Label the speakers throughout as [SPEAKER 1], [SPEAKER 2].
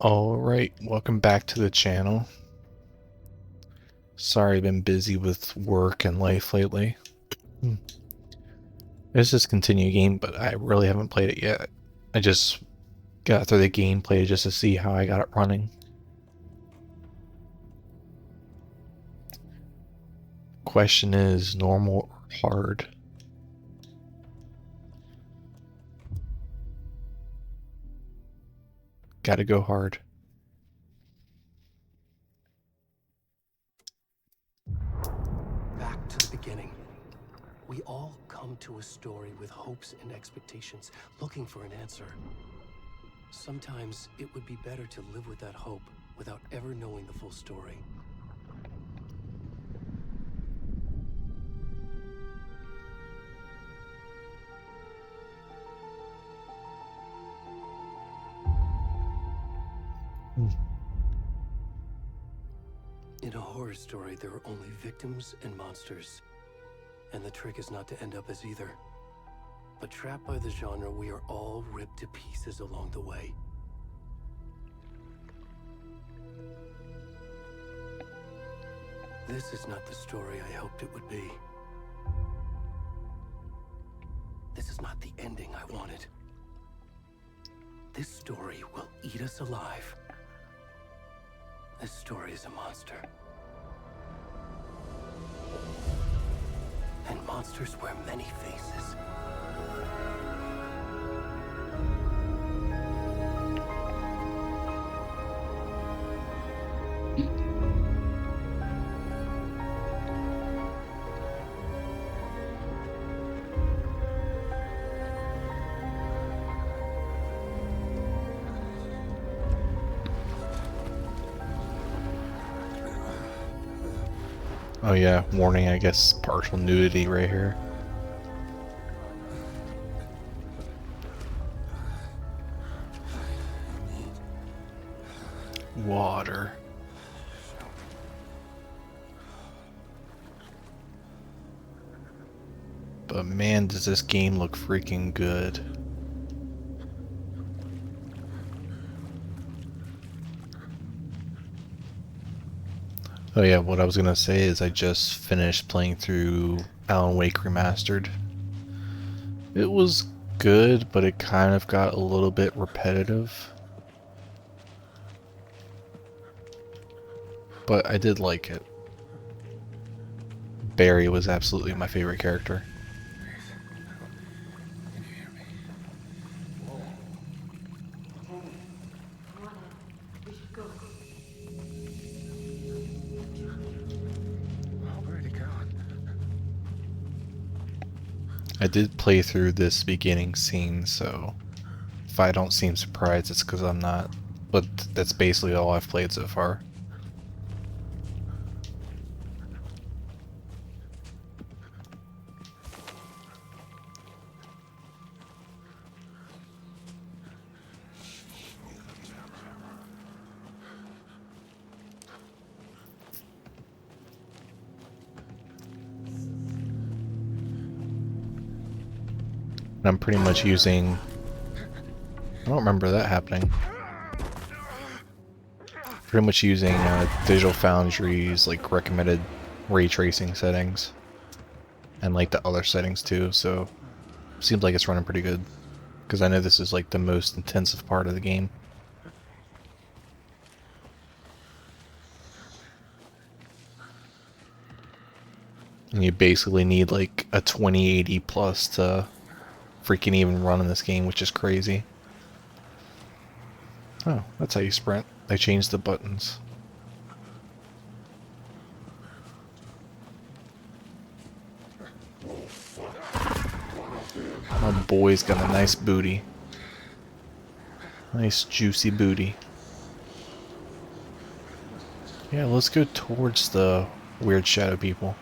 [SPEAKER 1] Alright, welcome back to the channel. Sorry I've been busy with work and life lately. It's just continue game, but I really haven't played it yet. I just got through the gameplay just to see how I got it running. Question is, normal or hard? Gotta go hard.
[SPEAKER 2] Back to the beginning. We all come to a story with hopes and expectations, looking for an answer. Sometimes it would be better to live with that hope without ever knowing the full story. In a horror story, there are only victims and monsters. And the trick is not to end up as either. But trapped by the genre, we are all ripped to pieces along the way. This is not the story I hoped it would be. This is not the ending I wanted. This story will eat us alive. This story is a monster. And monsters wear many faces.
[SPEAKER 1] Oh yeah, warning, I guess, partial nudity right here. Water. But man, does this game look freaking good. Oh yeah, what I was gonna say is I just finished playing through Alan Wake Remastered. It was good, but it kind of got a little bit repetitive. But I did like it. Barry was absolutely my favorite character. I did play through this beginning scene, so if I don't seem surprised, it's because I'm not. But that's basically all I've played so far. And I'm pretty much using... I don't remember that happening. Pretty much using Digital Foundry's like recommended ray tracing settings. And like the other settings too, so seems like it's running pretty good. Because I know this is like the most intensive part of the game. And you basically need like a 2080 plus to freaking even run in this game, which is crazy. Oh, that's how you sprint. They changed the buttons. My boy's got a nice booty. Nice juicy booty. Yeah, let's go towards the weird shadow people.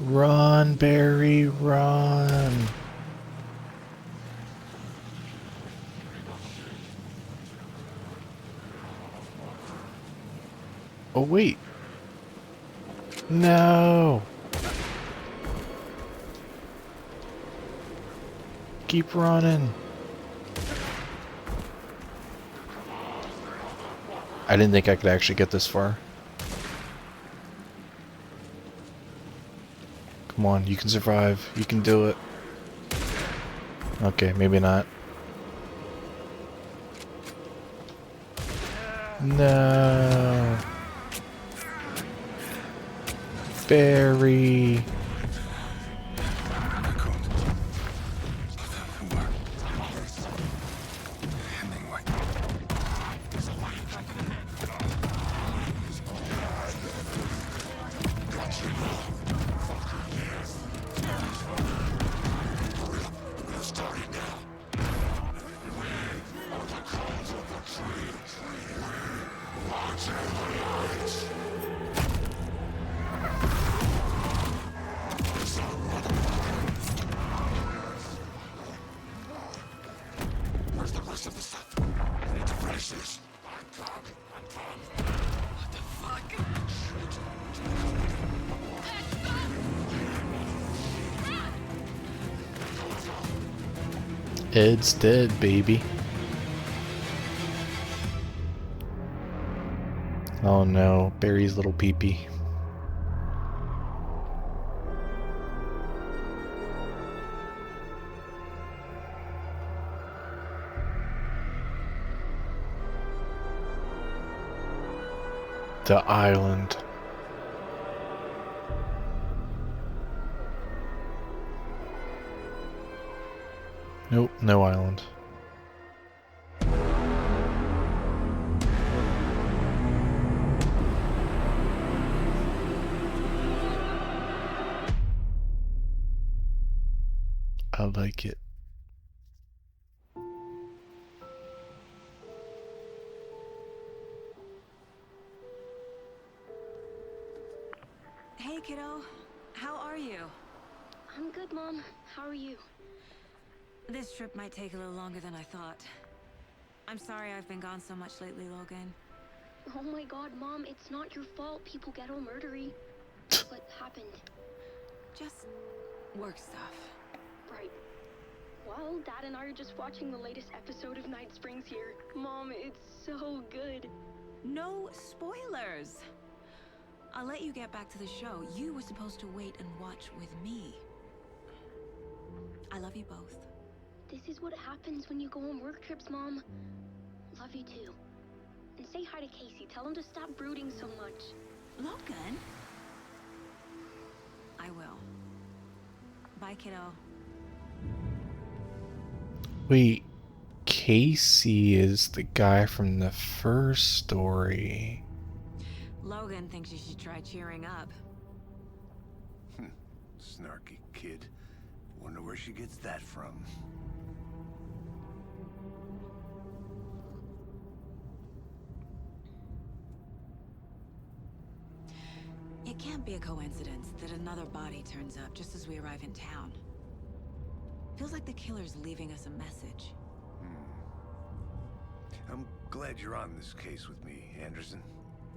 [SPEAKER 1] Run, Barry, run. Oh, wait. No. Keep running. I didn't think I could actually get this far. Come on, you can survive. You can do it. Okay, maybe not. No. Barry. Ed's dead, baby. Oh no, Barry's little peepee. The island. Nope, no island. I like it.
[SPEAKER 3] Hey, kiddo. How are you?
[SPEAKER 4] I'm good, Mom. How are you?
[SPEAKER 3] This trip might take a little longer than I thought. I'm sorry I've been gone so much lately, Logan.
[SPEAKER 4] Oh my god, Mom, it's not your fault people get all murdery. What happened?
[SPEAKER 3] Just work stuff.
[SPEAKER 4] Right. Well, Dad and I are just watching the latest episode of Night Springs here. Mom, it's so good.
[SPEAKER 3] No spoilers! I'll let you get back to the show. You were supposed to wait and watch with me. I love you both.
[SPEAKER 4] This is what happens when you go on work trips, Mom. Love you too. And say hi to Casey. Tell him to stop brooding so much.
[SPEAKER 3] Logan? I will. Bye, kiddo.
[SPEAKER 1] Wait, Casey is the guy from the first story.
[SPEAKER 3] Logan thinks you should try cheering up.
[SPEAKER 5] Snarky kid. Wonder where she gets that from.
[SPEAKER 3] It can't be a coincidence that another body turns up just as we arrive in town. Feels like the killer's leaving us a message.
[SPEAKER 5] I'm glad you're on this case with me, Anderson.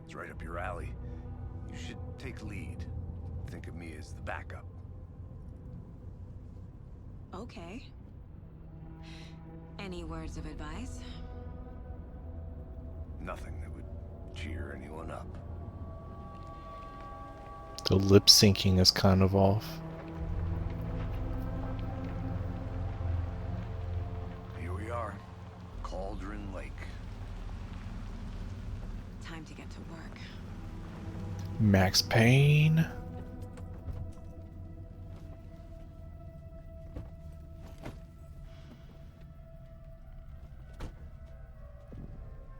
[SPEAKER 5] It's right up your alley. You should take lead. Think of me as the backup.
[SPEAKER 3] Okay. Any words of advice?
[SPEAKER 5] Nothing that would cheer anyone up.
[SPEAKER 1] The lip syncing is kind of off.
[SPEAKER 5] Here we are. Cauldron Lake.
[SPEAKER 3] Time to get to work.
[SPEAKER 1] Max Payne.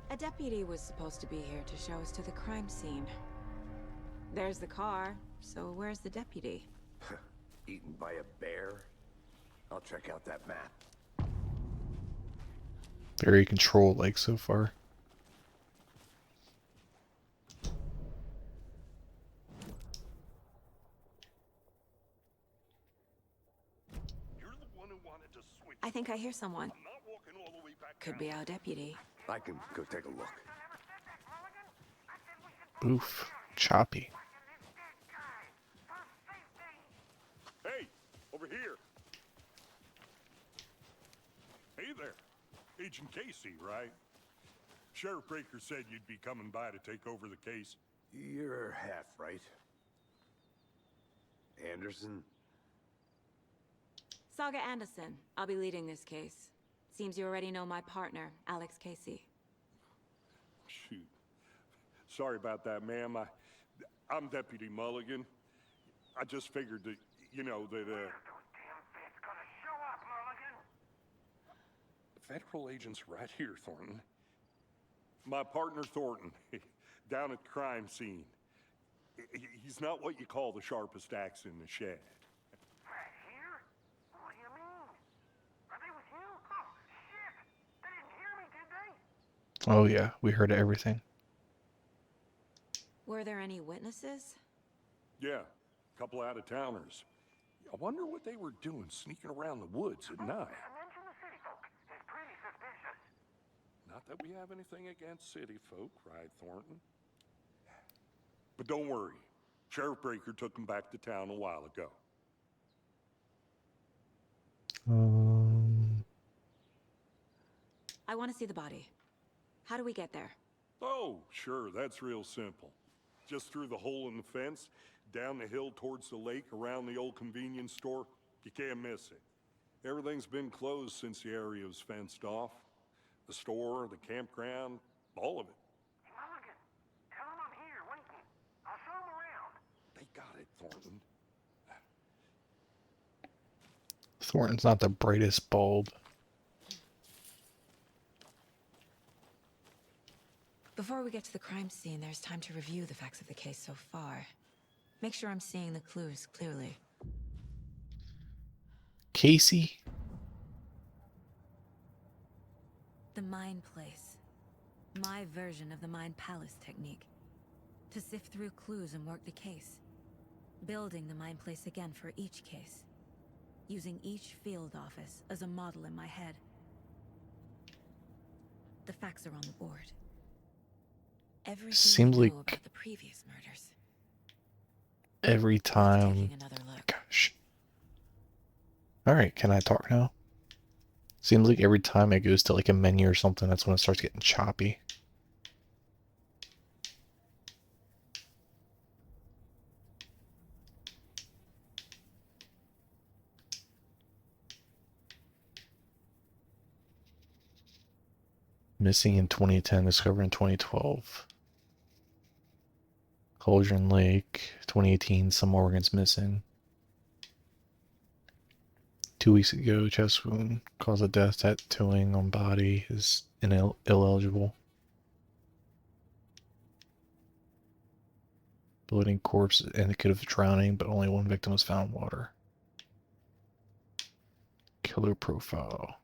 [SPEAKER 3] A deputy was supposed to be here to show us to the crime scene. There's the car, so where's the deputy?
[SPEAKER 5] Eaten by a bear? I'll check out that map.
[SPEAKER 1] Very control-like so far.
[SPEAKER 3] I think I hear someone. Could be our deputy.
[SPEAKER 5] I can go take a look.
[SPEAKER 1] Oof. Choppy.
[SPEAKER 6] Hey, over here. Hey there. Agent Casey, right? Sheriff Breaker said you'd be coming by to take over the case.
[SPEAKER 5] You're half right. Anderson?
[SPEAKER 3] Saga Anderson. I'll be leading this case. Seems you already know my partner, Alex Casey.
[SPEAKER 6] Shoot. Sorry about that, ma'am. I'm Deputy Mulligan. I just figured that, you know, that, Federal agents right here, Thornton. My partner, Thornton, down at the crime scene. He's not what you call the sharpest axe in the shed.
[SPEAKER 7] Right here? What do you mean? Are they with you? Oh, shit! They didn't hear me, did they?
[SPEAKER 1] Oh yeah, we heard everything.
[SPEAKER 3] Were there any witnesses?
[SPEAKER 6] Yeah, a couple out-of-towners. I wonder what they were doing sneaking around the woods at night.
[SPEAKER 7] Mention the city folk. It's pretty suspicious.
[SPEAKER 6] Not that we have anything against city folk, right, Thornton? But don't worry. Sheriff Breaker took them back to town a while ago.
[SPEAKER 3] I want to see the body. How do we get there?
[SPEAKER 6] Oh, sure, that's real simple. Just through the hole in the fence, down the hill towards the lake, around the old convenience store. You can't miss it. Everything's been closed since the area was fenced off. The store, the campground, all of it.
[SPEAKER 7] Hey, Mulligan, tell them I'm here, waiting. I'll show them around.
[SPEAKER 6] They got it, Thornton.
[SPEAKER 1] Thornton's not the brightest bulb.
[SPEAKER 3] Before we get to the crime scene, there's time to review the facts of the case so far. Make sure I'm seeing the clues clearly.
[SPEAKER 1] Casey?
[SPEAKER 3] The Mind Place. My version of the Mind Palace technique. To sift through clues and work the case. Building the Mind Place again for each case. Using each field office as a model in my head. The facts are on the board. Everything
[SPEAKER 1] Seems
[SPEAKER 3] we know
[SPEAKER 1] like
[SPEAKER 3] about the previous murders.
[SPEAKER 1] every time.
[SPEAKER 3] Taking another look.
[SPEAKER 1] Gosh. Alright, can I talk now? Seems like every time it goes to like a menu or something, that's when it starts getting choppy. Missing in 2010, discovered in 2012. Cauldron Lake, 2018, some organs missing. 2 weeks ago, chest wound, cause of death, tattooing on body is ineligible. Bloating corpse indicative of drowning, but only one victim was found in water. Killer profile.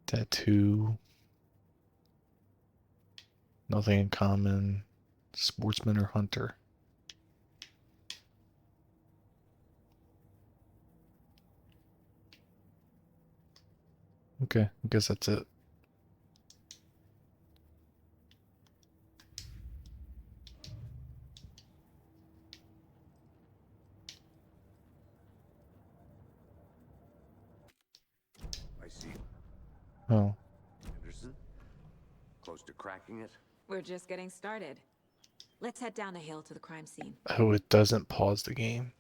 [SPEAKER 1] Tattoo. Nothing in common. Sportsman or hunter. Okay, I guess that's it.
[SPEAKER 5] I see.
[SPEAKER 1] Oh.
[SPEAKER 5] Anderson? Close to cracking it?
[SPEAKER 3] We're just getting started. Let's head down the hill to the crime scene.
[SPEAKER 1] Oh, it doesn't pause the game.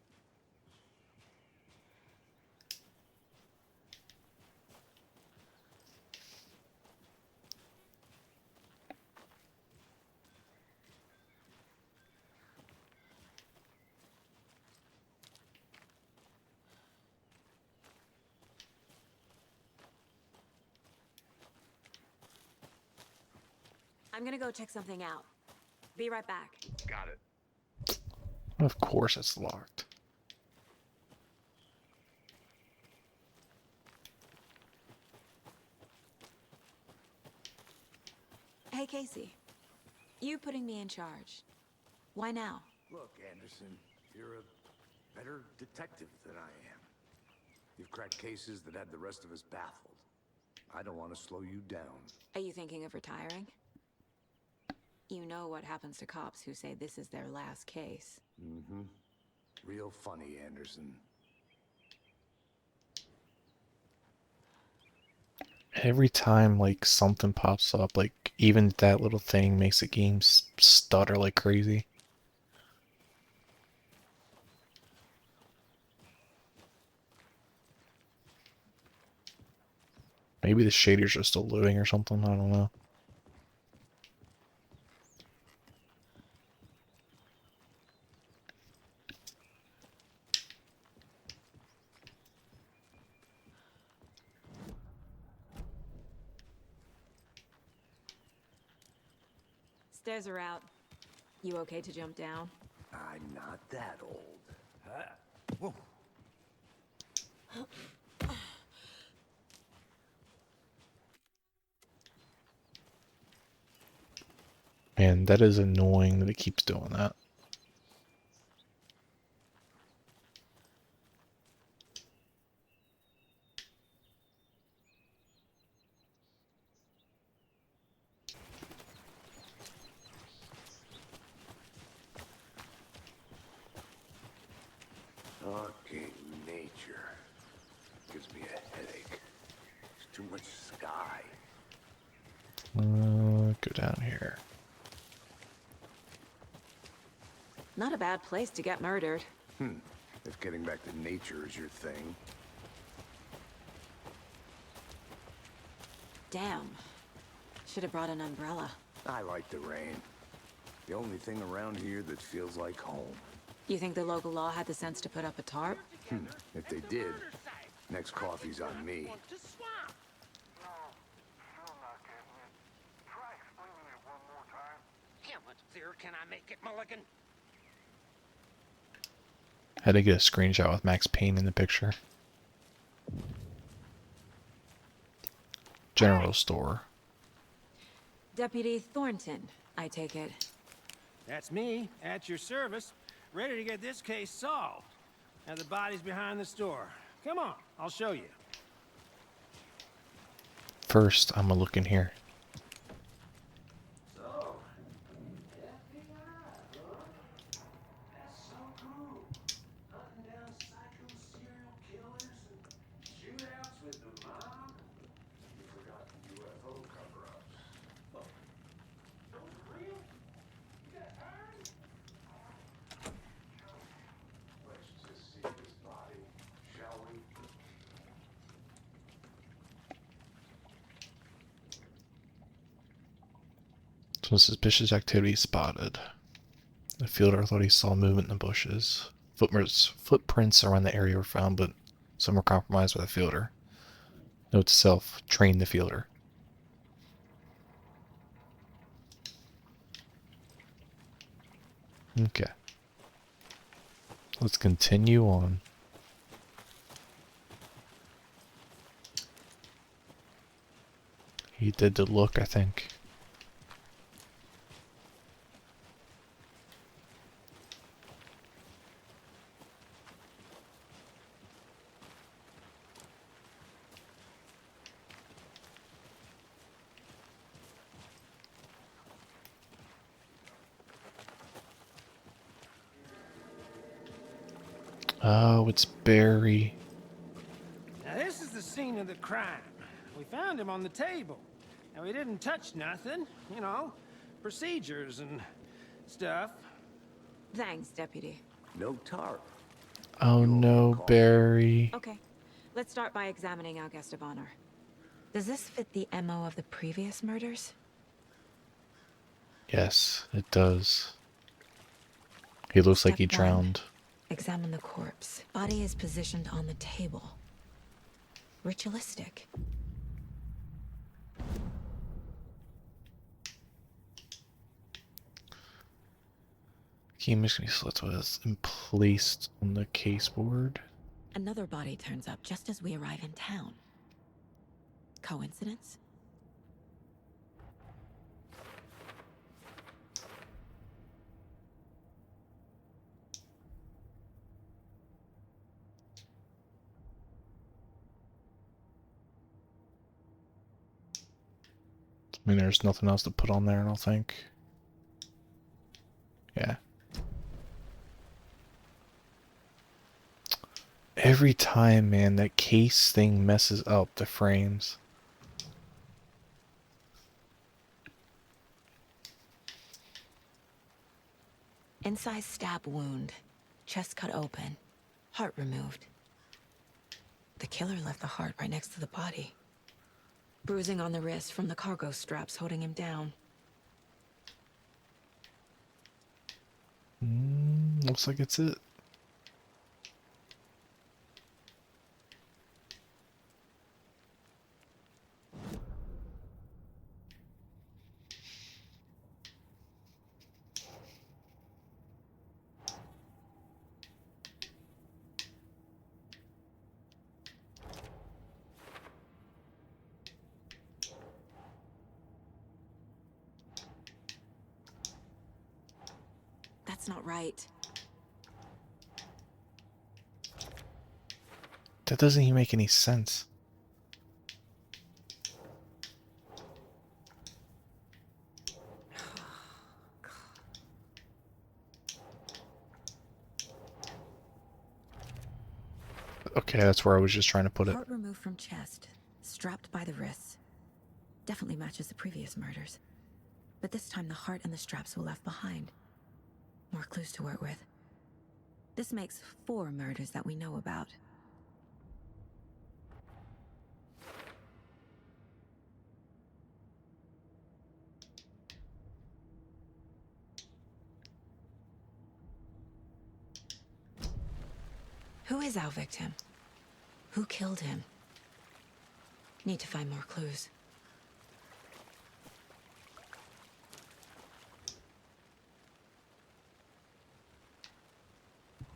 [SPEAKER 3] I'm gonna go check something out. Be right back.
[SPEAKER 5] Got it.
[SPEAKER 1] Of course it's locked.
[SPEAKER 3] Hey, Casey. You putting me in charge. Why now?
[SPEAKER 5] Look, Anderson, you're a better detective than I am. You've cracked cases that had the rest of us baffled. I don't want to slow you down.
[SPEAKER 3] Are you thinking of retiring? You know what happens to cops who say this is their last case.
[SPEAKER 5] Mm-hmm. Real funny, Anderson.
[SPEAKER 1] Every time like something pops up, like even that little thing makes the game stutter like crazy. Maybe the shaders are still loading or something, I don't know.
[SPEAKER 3] Stairs are out. You okay to jump down?
[SPEAKER 5] I'm not that old. Whoa.
[SPEAKER 1] And that is annoying that it keeps doing that.
[SPEAKER 5] Okay, nature. Gives me a headache. There's too much sky.
[SPEAKER 1] Go down here.
[SPEAKER 3] Not a bad place to get murdered.
[SPEAKER 5] If getting back to nature is your thing.
[SPEAKER 3] Damn. Should have brought an umbrella.
[SPEAKER 5] I like the rain. The only thing around here that feels like home.
[SPEAKER 3] You think the local law had the sense to put up a tarp?
[SPEAKER 5] If they did, next coffee's on me.
[SPEAKER 7] No, still not getting it. Try explaining it one more time. How much clearer can I make it, Mulligan?
[SPEAKER 1] Had to get a screenshot with Max Payne in the picture. General store.
[SPEAKER 3] Deputy Thornton, I take it.
[SPEAKER 8] That's me, at your service, ready to get this case solved. Now the body's behind the store. Come on, I'll show you.
[SPEAKER 1] First, I'm gonna look in here.
[SPEAKER 8] So, that's so cool. Hunting down psycho serial killers and shootouts with the mob. You forgot the UFO cover-ups. Oh, those are real? You got iron? Let's just see this body, shall we?
[SPEAKER 1] Some suspicious activity spotted. The fielder thought he saw movement in the bushes. Footprints around the area were found, but some were compromised by the fielder. Note to self, train the fielder. Okay. Let's continue on. He did the look, I think. Oh, it's Barry.
[SPEAKER 8] Now this is the scene of the crime. We found him on the table. And we didn't touch nothing, you know, procedures and stuff.
[SPEAKER 3] Thanks, Deputy.
[SPEAKER 5] No tarp.
[SPEAKER 1] Oh no, Barry.
[SPEAKER 3] Okay, let's start by examining our guest of honor. Does this fit the MO of the previous murders?
[SPEAKER 1] Yes, it does. He looks like he
[SPEAKER 3] Step one.
[SPEAKER 1] drowned.
[SPEAKER 3] Examine the corpse. Body is positioned on the table. Ritualistic.
[SPEAKER 1] Key mission slits was placed on the caseboard.
[SPEAKER 3] Another body turns up just as we arrive in town. Coincidence?
[SPEAKER 1] I mean, there's nothing else to put on there, I don't think. Yeah. Every time, man, that case thing messes up the frames.
[SPEAKER 3] Incised stab wound. Chest cut open. Heart removed. The killer left the heart right next to the body. Bruising on the wrist from the cargo straps holding him down.
[SPEAKER 1] Looks like it's it.
[SPEAKER 3] That's not right.
[SPEAKER 1] That doesn't even make any sense. Okay, that's where I was just trying to put it.
[SPEAKER 3] Heart removed from chest, strapped by the wrists. Definitely matches the previous murders. But this time the heart and the straps were left behind. More clues to work with. This makes 4 murders that we know about. Who is our victim? Who killed him? Need to find more clues.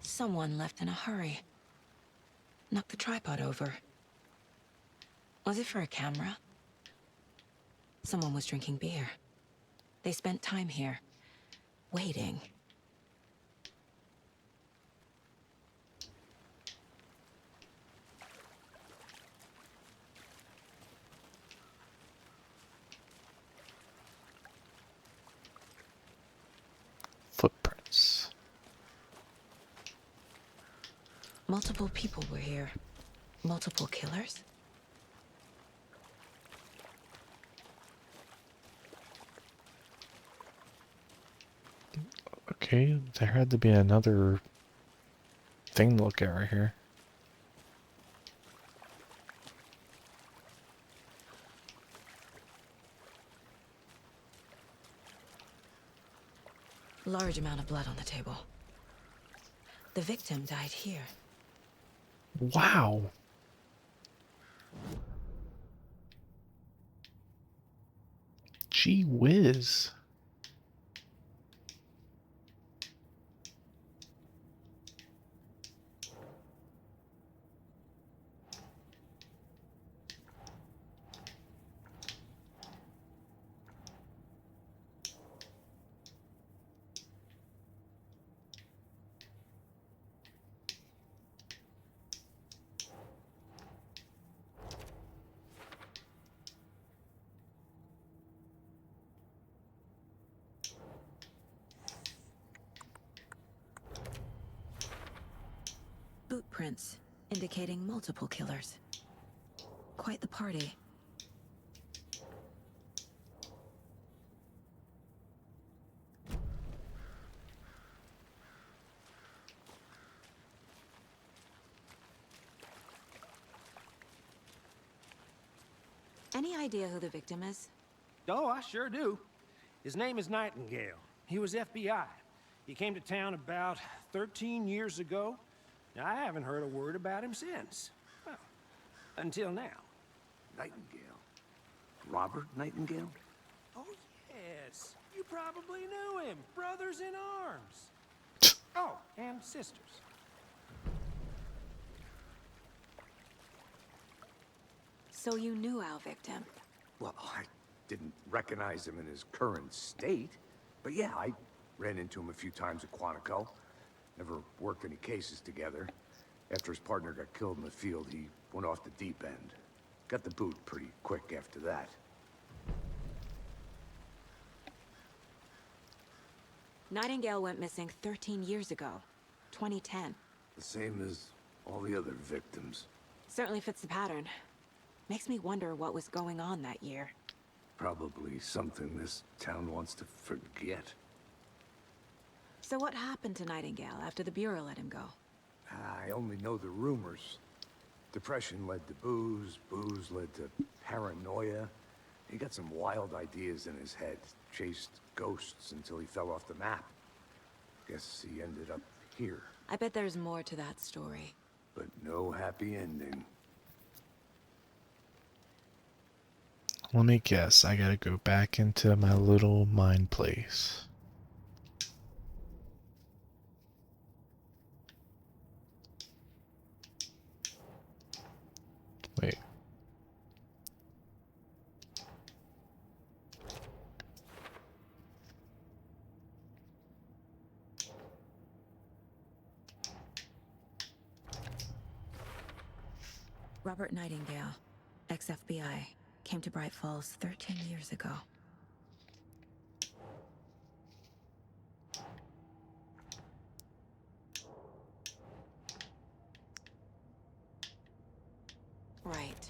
[SPEAKER 3] Someone left in a hurry. Knocked the tripod over. Was it for a camera? Someone was drinking beer. They spent time here, waiting.
[SPEAKER 1] Footprints.
[SPEAKER 3] Multiple people were here. Multiple killers?
[SPEAKER 1] Okay, there had to be another thing to look at right here.
[SPEAKER 3] Large amount of blood on the table. The victim died here.
[SPEAKER 1] Wow. Gee whiz.
[SPEAKER 3] Boot prints, indicating multiple killers. Quite the party. Any idea who the victim is?
[SPEAKER 8] Oh, I sure do. His name is Nightingale. He was FBI. He came to town about 13 years ago. Now, I haven't heard a word about him since. Well, until now.
[SPEAKER 5] Nightingale? Robert Nightingale?
[SPEAKER 8] Oh, yes. You probably knew him. Brothers in arms. Oh, and sisters.
[SPEAKER 3] So you knew our victim?
[SPEAKER 5] Well, I didn't recognize him in his current state. But yeah, I ran into him a few times at Quantico. Never worked any cases together. After his partner got killed in the field, he went off the deep end. Got the boot pretty quick after that.
[SPEAKER 3] Nightingale went missing 13 years ago. 2010.
[SPEAKER 5] The same as all the other victims.
[SPEAKER 3] Certainly fits the pattern. Makes me wonder what was going on that year.
[SPEAKER 5] Probably something this town wants to forget.
[SPEAKER 3] So what happened to Nightingale after the Bureau let him go?
[SPEAKER 5] I only know the rumors. Depression led to booze, booze led to paranoia. He got some wild ideas in his head, chased ghosts until he fell off the map. Guess he ended up here,
[SPEAKER 3] I bet there's more to that story.
[SPEAKER 5] but no happy ending.
[SPEAKER 1] Let me guess, I gotta go back into my little mine place. Wait.
[SPEAKER 3] Robert Nightingale, ex-FBI, came to Bright Falls 13 years ago. Right.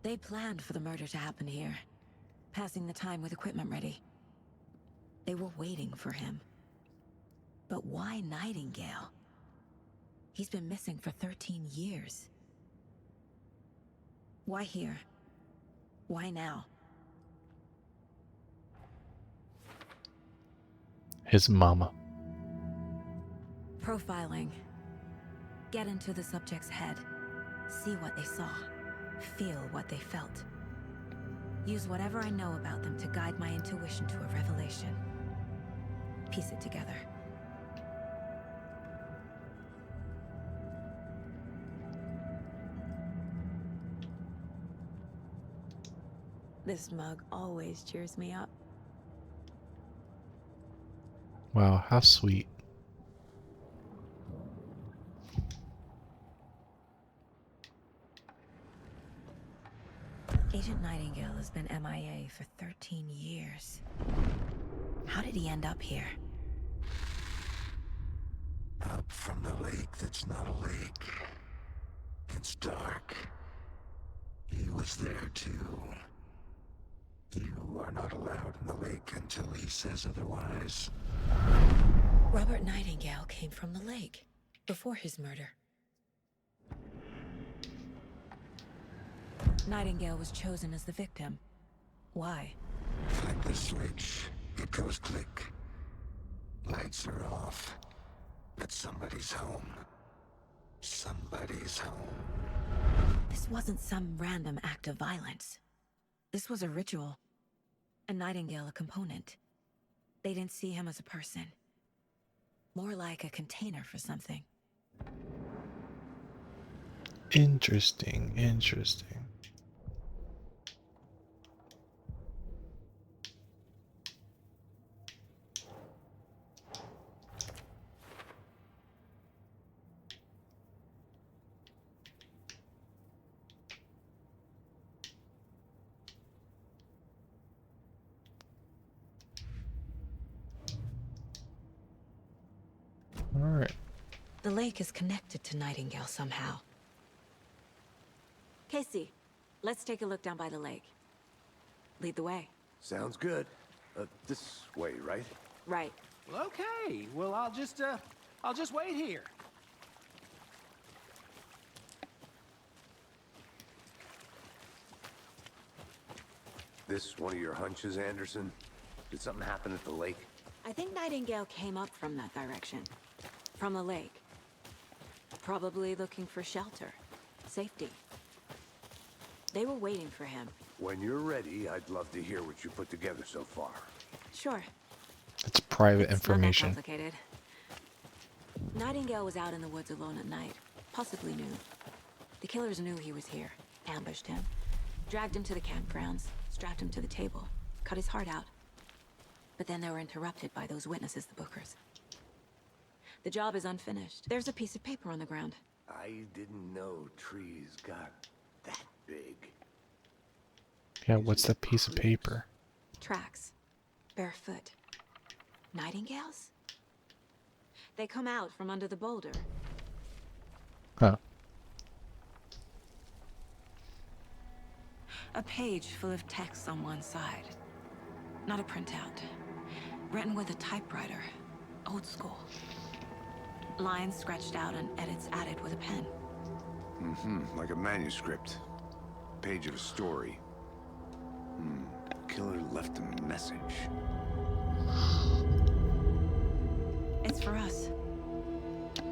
[SPEAKER 3] They planned for the murder to happen here, passing the time with equipment ready. They were waiting for him. But why Nightingale? He's been missing for 13 years. Why here? Why now?
[SPEAKER 1] His mama.
[SPEAKER 3] Profiling. Get into the subject's head. See what they saw. Feel what they felt. Use whatever I know about them to guide my intuition to a revelation. Piece it together. This mug always cheers me up.
[SPEAKER 1] Wow, how sweet.
[SPEAKER 3] Agent Nightingale has been MIA for 13 years. How did he end up here?
[SPEAKER 8] Up from the lake that's not a lake. It's dark. He was there too. You are not allowed in the lake until he says otherwise.
[SPEAKER 3] Robert Nightingale came from the lake before his murder. Nightingale was chosen as the victim. Why?
[SPEAKER 8] Like the switch, it goes click. Lights are off. But somebody's home. Somebody's home.
[SPEAKER 3] This wasn't some random act of violence. This was a ritual. And Nightingale a component. They didn't see him as a person. More like a container for something.
[SPEAKER 1] Interesting, interesting. Alright.
[SPEAKER 3] The lake is connected to Nightingale somehow. Casey, let's take a look down by the lake. Lead the way.
[SPEAKER 5] Sounds good. This way, right?
[SPEAKER 3] Right.
[SPEAKER 9] Well, okay. Well, I'll just wait here.
[SPEAKER 5] This one of your hunches, Anderson? Did something happen at the lake?
[SPEAKER 3] I think Nightingale came up from that direction. From the lake. Probably looking for shelter. Safety. They were waiting for him.
[SPEAKER 5] When you're ready, I'd love to hear what you put together so far.
[SPEAKER 3] Sure.
[SPEAKER 1] It's private
[SPEAKER 3] It's not that
[SPEAKER 1] information.
[SPEAKER 3] complicated. Nightingale was out in the woods alone at night. Possibly knew. The killers knew he was here. Ambushed him. Dragged him to the campgrounds. Strapped him to the table. Cut his heart out. But then they were interrupted by those witnesses, the Bookers. The job is unfinished. There's a piece of paper on the ground.
[SPEAKER 5] I didn't know trees got that big.
[SPEAKER 1] Yeah, what's that piece of paper?
[SPEAKER 3] Tracks. Barefoot. Nightingales? They come out from under the boulder.
[SPEAKER 1] Huh.
[SPEAKER 3] A page full of text on one side. Not a printout. Written with a typewriter. Old school. Lines scratched out and edits added with a pen.
[SPEAKER 5] Like a manuscript. Page of a story. Killer left a message.
[SPEAKER 3] It's for us.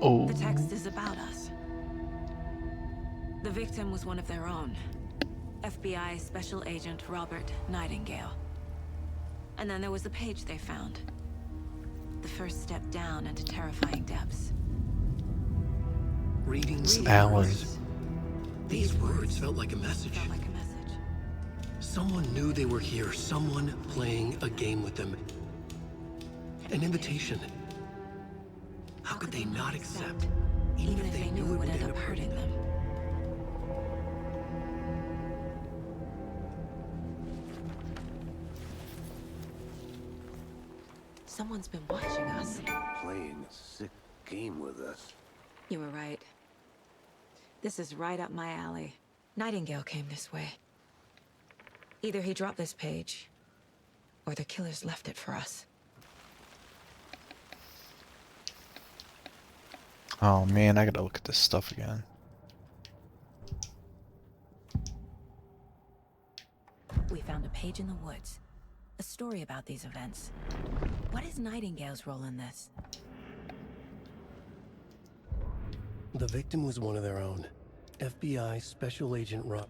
[SPEAKER 1] Oh.
[SPEAKER 3] The text is about us. The victim was one of their own. FBI Special Agent Robert Nightingale. And then there was the page they found. The first step down into terrifying depths.
[SPEAKER 2] Reading some
[SPEAKER 1] Alan.
[SPEAKER 2] words. These words felt like a message.
[SPEAKER 3] Felt like a message.
[SPEAKER 2] Someone knew they were here. Someone playing a game with them. An invitation. How could they not accept?
[SPEAKER 3] Even if they knew it would end up hurting them. Someone's been watching us.
[SPEAKER 5] Playing a sick game with us.
[SPEAKER 3] You were right. This is right up my alley. Nightingale came this way. Either he dropped this page, or the killers left it for us.
[SPEAKER 1] Oh man, I gotta look at this stuff again.
[SPEAKER 3] We found a page in the woods. A story about these events. What is Nightingale's role in this?
[SPEAKER 2] The victim was one of their own. FBI Special Agent Rob.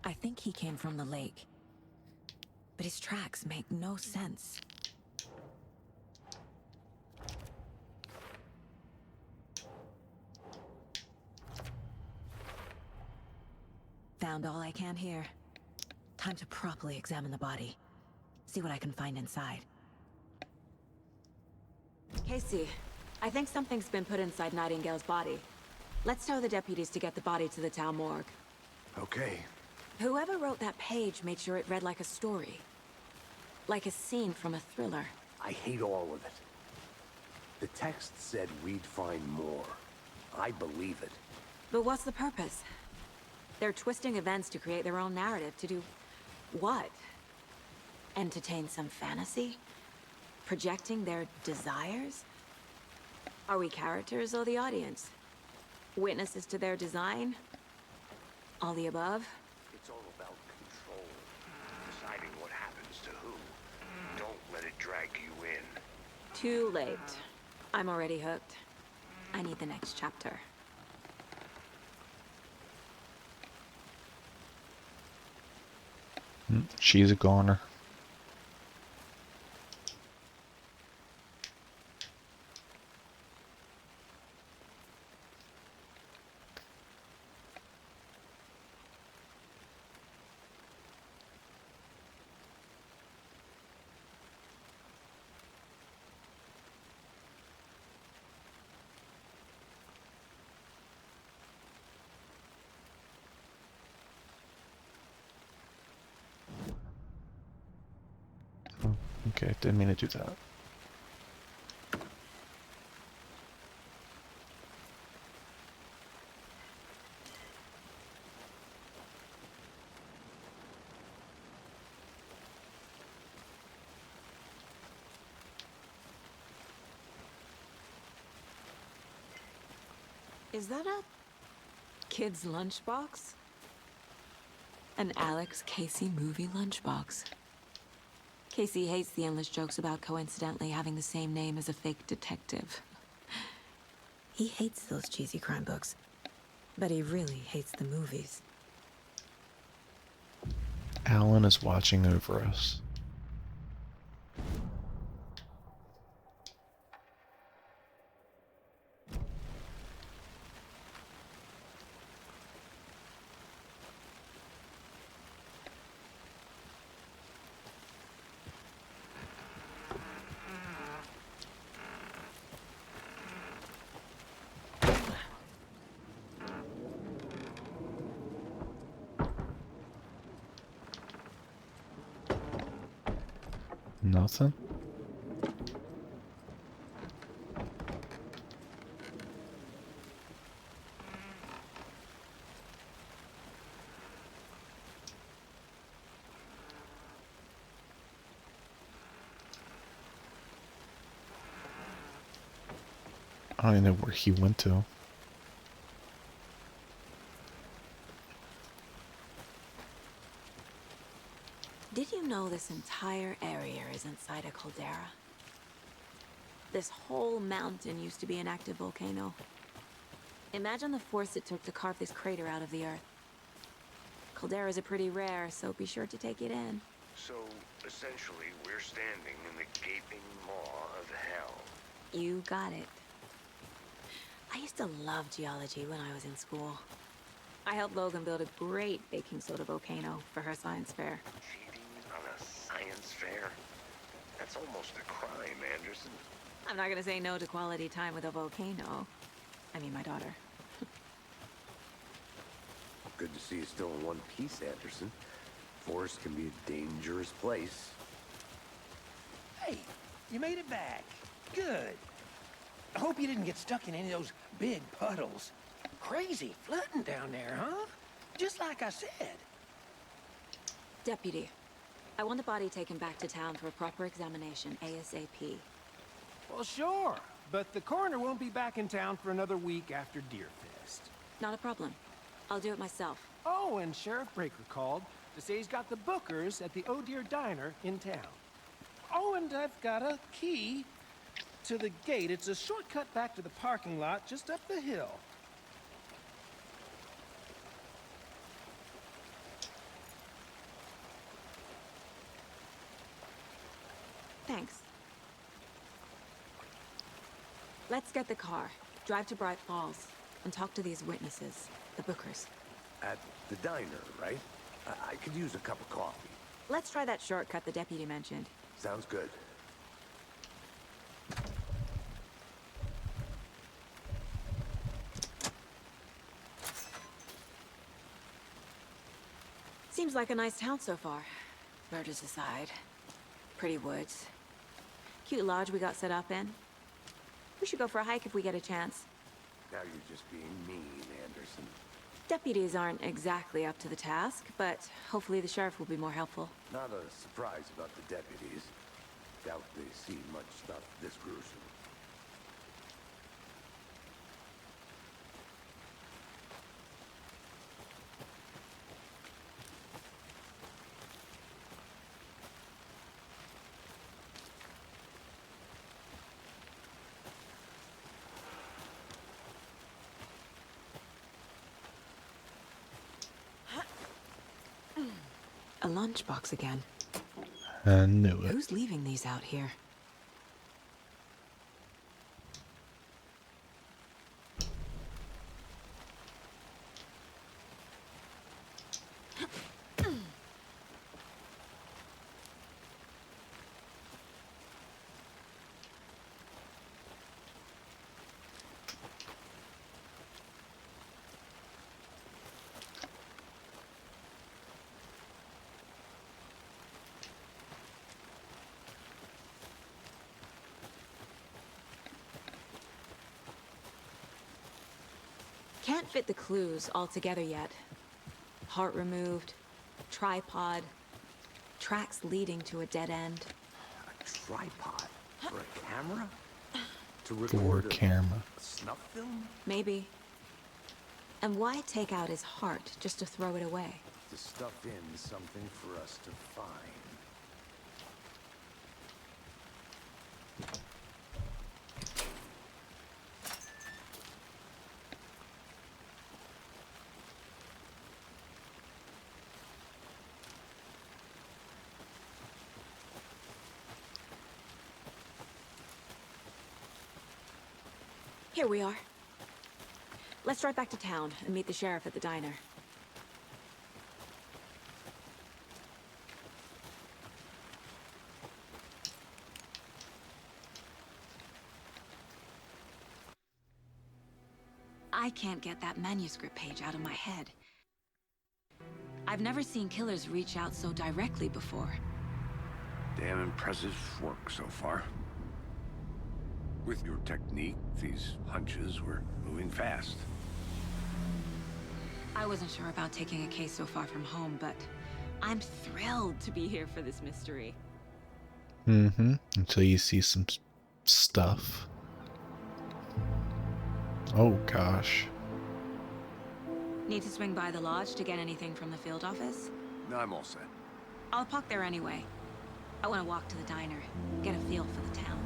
[SPEAKER 3] I think he came from the lake. But his tracks make no sense. Found all I can here. Time to properly examine the body. See what I can find inside. Casey, I think something's been put inside Nightingale's body. Let's tell the deputies to get the body to the town morgue.
[SPEAKER 5] Okay.
[SPEAKER 3] Whoever wrote that page made sure it read like a story. Like a scene from a thriller.
[SPEAKER 5] I hate all of it. The text said we'd find more. I believe it.
[SPEAKER 3] But what's the purpose? They're twisting events to create their own narrative. To do what? Entertain some fantasy? Projecting their desires? Are we characters or the audience? Witnesses to their design? All the above?
[SPEAKER 8] It's all about control. Deciding what happens to who. Don't let it drag you in.
[SPEAKER 3] Too late. I'm already hooked. I need the next chapter.
[SPEAKER 1] She's a goner. Okay, didn't mean to do that.
[SPEAKER 3] Is that a kid's lunchbox? An Alex Casey movie lunchbox. Casey hates the endless jokes about coincidentally having the same name as a fake detective. He hates those cheesy crime books, but he really hates the movies.
[SPEAKER 1] Alan is watching over us. Nothing? I don't even know where he went to.
[SPEAKER 3] Did you know this entire area is inside a caldera? This whole mountain used to be an active volcano. Imagine the force it took to carve this crater out of the earth. Calderas are pretty rare, so be sure to take it in.
[SPEAKER 7] So, essentially, we're standing in the gaping maw of hell.
[SPEAKER 3] You got it. I used to love geology when I was in school. I helped Logan build a great baking soda volcano for her science fair.
[SPEAKER 7] Cheating on a science fair? That's almost a crime, Anderson.
[SPEAKER 3] I'm not gonna say no to quality time with a volcano. I mean, my daughter.
[SPEAKER 5] Good to see you still in one piece, Anderson. Forest can be a dangerous place.
[SPEAKER 9] Hey, you made it back. Good. I hope you didn't get stuck in any of those big puddles. Crazy flooding down there, huh? Just like I said.
[SPEAKER 3] Deputy, I want the body taken back to town for a proper examination, ASAP.
[SPEAKER 9] Well, sure. But the coroner won't be back in town for another week after Deerfest.
[SPEAKER 3] Not a problem. I'll do it myself.
[SPEAKER 9] Oh, and Sheriff Breaker called to say he's got the Bookers at the Oh Deer Diner in town. Oh, and I've got a key to the gate. It's a shortcut back to the parking lot just up the hill.
[SPEAKER 3] Thanks. Let's get the car, drive to Bright Falls, and talk to these witnesses, the Bookers.
[SPEAKER 5] At the diner, right? I could use a cup of coffee.
[SPEAKER 3] Let's try that shortcut the deputy mentioned.
[SPEAKER 5] Sounds good.
[SPEAKER 3] Seems like a nice town so far. Murders aside. Pretty woods. Cute lodge we got set up in. We should go for a hike if we get a chance.
[SPEAKER 5] Now you're just being mean, Anderson.
[SPEAKER 3] Deputies aren't exactly up to the task, but hopefully the sheriff will be more helpful.
[SPEAKER 5] Not a surprise about the deputies. Doubt they see much stuff this gruesome.
[SPEAKER 3] A lunchbox again.
[SPEAKER 1] I knew it.
[SPEAKER 3] Who's leaving these out here? Can't fit the clues all together yet. Heart removed, tripod, tracks leading to a dead end.
[SPEAKER 5] A tripod? For a camera? To
[SPEAKER 1] For
[SPEAKER 5] record
[SPEAKER 1] a camera.
[SPEAKER 5] a snuff film?
[SPEAKER 3] Maybe. And why take out his heart just to throw it away?
[SPEAKER 5] To stuff in something for us to find.
[SPEAKER 3] Here we are. Let's drive back to town and meet the sheriff at the diner. I can't get that manuscript page out of my head. I've never seen killers reach out so directly before.
[SPEAKER 5] Damn impressive work so far. With your technique, these hunches were moving fast.
[SPEAKER 3] I wasn't sure about taking a case so far from home, but I'm thrilled to be here for this mystery.
[SPEAKER 1] Mm-hmm. Until you see some stuff. Oh gosh.
[SPEAKER 3] Need to swing by the lodge to get anything from the field office?
[SPEAKER 5] No, I'm all set.
[SPEAKER 3] I'll park there anyway. I want to walk to the diner, get a feel for the town.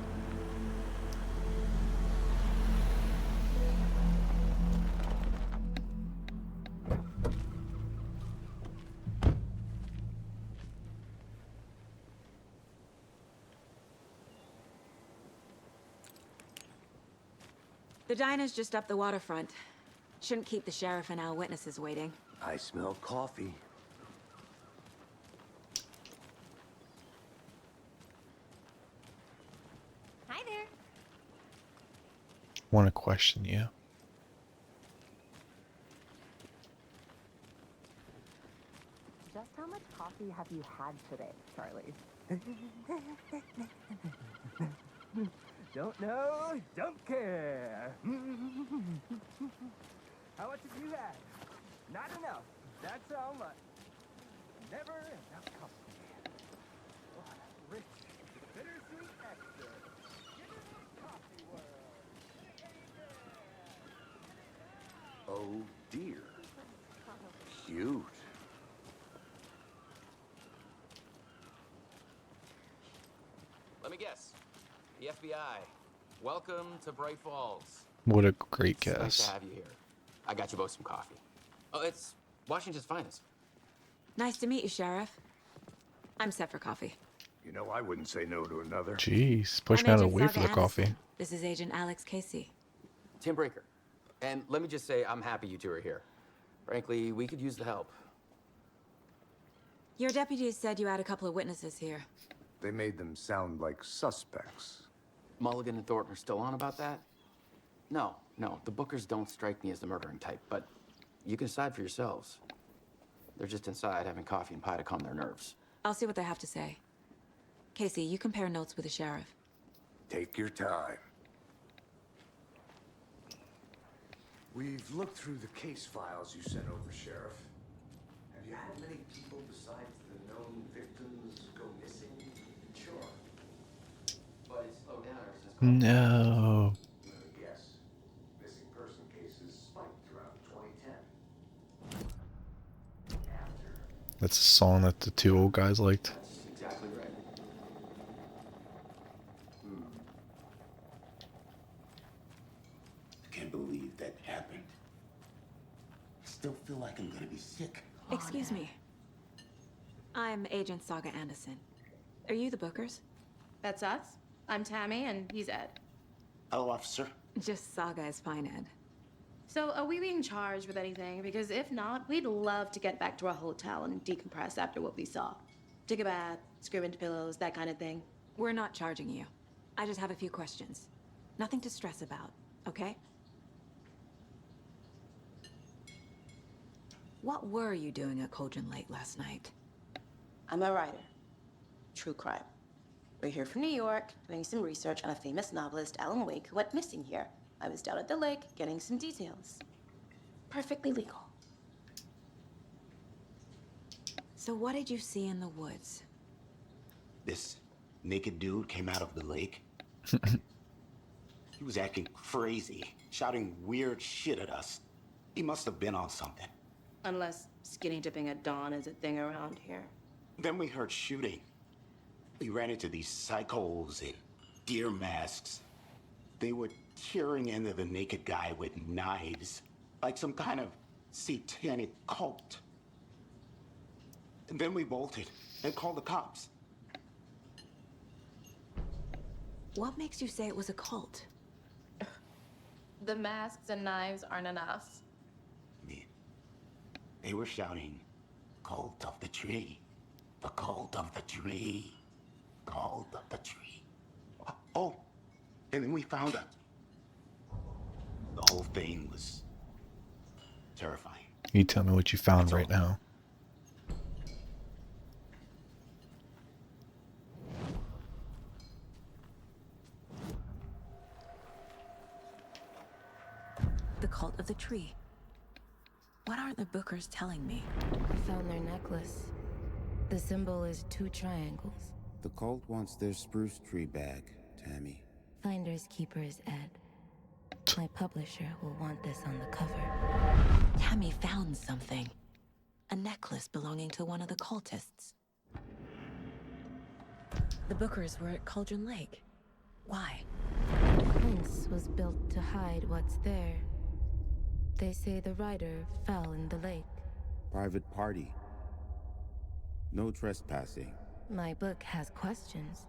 [SPEAKER 3] The diner's just up the waterfront. Shouldn't keep the sheriff and our witnesses waiting.
[SPEAKER 5] I smell coffee.
[SPEAKER 3] Hi there.
[SPEAKER 1] Want to question you.
[SPEAKER 10] Just how much coffee have you had today, Charlie?
[SPEAKER 9] Don't know, don't care. How much have you had? Not enough. That's how much. Never enough coffee. Oh, rich, bittersweet extra. Get in the coffee world.
[SPEAKER 5] Oh dear. Cute.
[SPEAKER 11] Let me guess. The FBI. Welcome to Bright Falls.
[SPEAKER 1] What a great
[SPEAKER 11] It's nice
[SPEAKER 1] guess.
[SPEAKER 11] to have you here. I got you both some coffee. Oh, it's Washington's finest.
[SPEAKER 3] Nice to meet you, Sheriff. I'm set for coffee.
[SPEAKER 5] You know, I wouldn't say no to another.
[SPEAKER 1] Jeez, push
[SPEAKER 3] I'm
[SPEAKER 1] me out of
[SPEAKER 3] Agent
[SPEAKER 1] the way for
[SPEAKER 3] Saga
[SPEAKER 1] the coffee.
[SPEAKER 3] Anderson. This is Agent Alex Casey.
[SPEAKER 11] Tim Breaker. And let me just say, I'm happy you two are here. Frankly, we could use the help.
[SPEAKER 3] Your deputies said you had a couple of witnesses here.
[SPEAKER 5] They made them sound like suspects.
[SPEAKER 11] Mulligan and Thornton are still on about that? No, the Bookers don't strike me as the murdering type, but you can decide for yourselves. They're just inside having coffee and pie to calm their nerves.
[SPEAKER 3] I'll see what they have to say. Casey, you compare notes with the sheriff.
[SPEAKER 5] Take your time. We've looked through the case files you sent over, Sheriff. Have you had many people besides the known victims go missing?
[SPEAKER 11] Sure. But it's slowed down ever since...
[SPEAKER 1] No.
[SPEAKER 5] Yes. Missing person cases spiked throughout 2010. After.
[SPEAKER 1] That's a song that the two old guys liked.
[SPEAKER 11] That's exactly right.
[SPEAKER 8] I can't believe that happened. I still feel like I'm gonna be sick.
[SPEAKER 3] Excuse me. I'm Agent Saga Anderson. Are you the Bookers?
[SPEAKER 12] That's us. I'm Tammy, and he's Ed.
[SPEAKER 8] Hello, officer.
[SPEAKER 3] Just Saga is fine, Ed.
[SPEAKER 12] So, are we being charged with anything? Because if not, we'd love to get back to our hotel and decompress after what we saw. Take a bath, scream into pillows, that kind of thing.
[SPEAKER 3] We're not charging you. I just have a few questions. Nothing to stress about, okay? What were you doing at Cauldron Lake last night?
[SPEAKER 12] I'm a writer. True crime. We're here from New York, doing some research on a famous novelist, Alan Wake, who went missing here. I was down at the lake, getting some details. Perfectly legal.
[SPEAKER 3] So what did you see in the woods?
[SPEAKER 8] This naked dude came out of the lake. He was acting crazy, shouting weird shit at us. He must have been on something.
[SPEAKER 12] Unless skinny dipping at dawn is a thing around here.
[SPEAKER 8] Then we heard shooting. We ran into these psychos in deer masks. They were tearing into the naked guy with knives, like some kind of satanic cult. And then we bolted and called the cops.
[SPEAKER 3] What makes you say it was a cult?
[SPEAKER 12] The masks and knives aren't enough.
[SPEAKER 8] They were shouting, "Cult of the tree, the cult of the tree, cult of the tree." Oh, and then we found out. The whole thing was terrifying.
[SPEAKER 1] You tell me what you found right now.
[SPEAKER 3] cult of the tree. What aren't the Bookers telling me?
[SPEAKER 13] I found their necklace. The symbol is 2 triangles.
[SPEAKER 14] The cult wants their spruce tree back, Tammy.
[SPEAKER 13] Finders keepers, Ed. My publisher will want this on the cover.
[SPEAKER 3] Tammy found something. A necklace belonging to one of the cultists. The Bookers were at Cauldron Lake. Why?
[SPEAKER 13] The fence was built to hide what's there. They say the rider fell in the lake.
[SPEAKER 14] Private party. No trespassing.
[SPEAKER 13] My book has questions.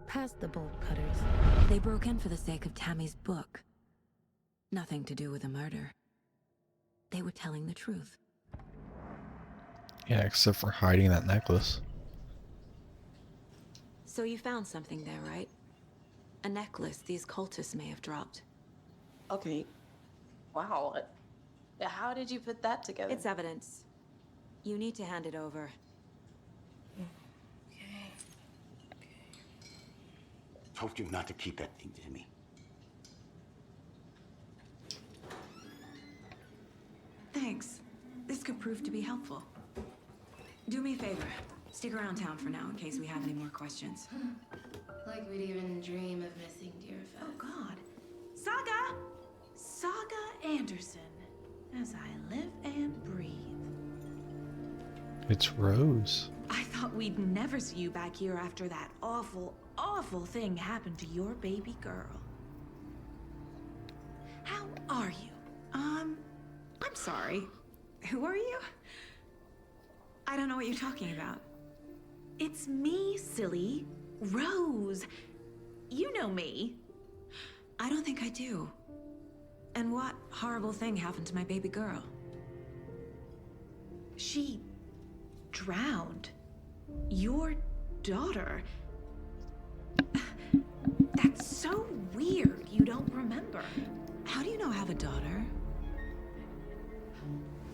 [SPEAKER 13] Past the bolt cutters.
[SPEAKER 3] They broke in for the sake of Tammy's book. Nothing to do with the murder. They were telling the truth.
[SPEAKER 1] Yeah, except for hiding that necklace.
[SPEAKER 3] So you found something there, right? A necklace these cultists may have dropped.
[SPEAKER 12] Okay. Wow. How did you put that together?
[SPEAKER 3] It's evidence. You need to hand it over.
[SPEAKER 14] Told you not to keep that thing, Tammy.
[SPEAKER 3] Thanks. This could prove to be helpful. Do me a favor. Stick around town for now in case we have any more questions.
[SPEAKER 13] Like we'd even dream of missing Deerfest.
[SPEAKER 15] Oh, God. Saga! Saga Anderson. As I live and breathe.
[SPEAKER 1] It's Rose.
[SPEAKER 15] I thought we'd never see you back here after that awful, awful thing happened to your baby girl. How are you? I'm sorry. Who are you? I don't know what you're talking about. It's me, silly. Rose. You know me.
[SPEAKER 3] I don't think I do. And what horrible thing happened to my baby girl?
[SPEAKER 15] She drowned. Your daughter. That's so weird you don't remember.
[SPEAKER 3] How do you know I have a daughter?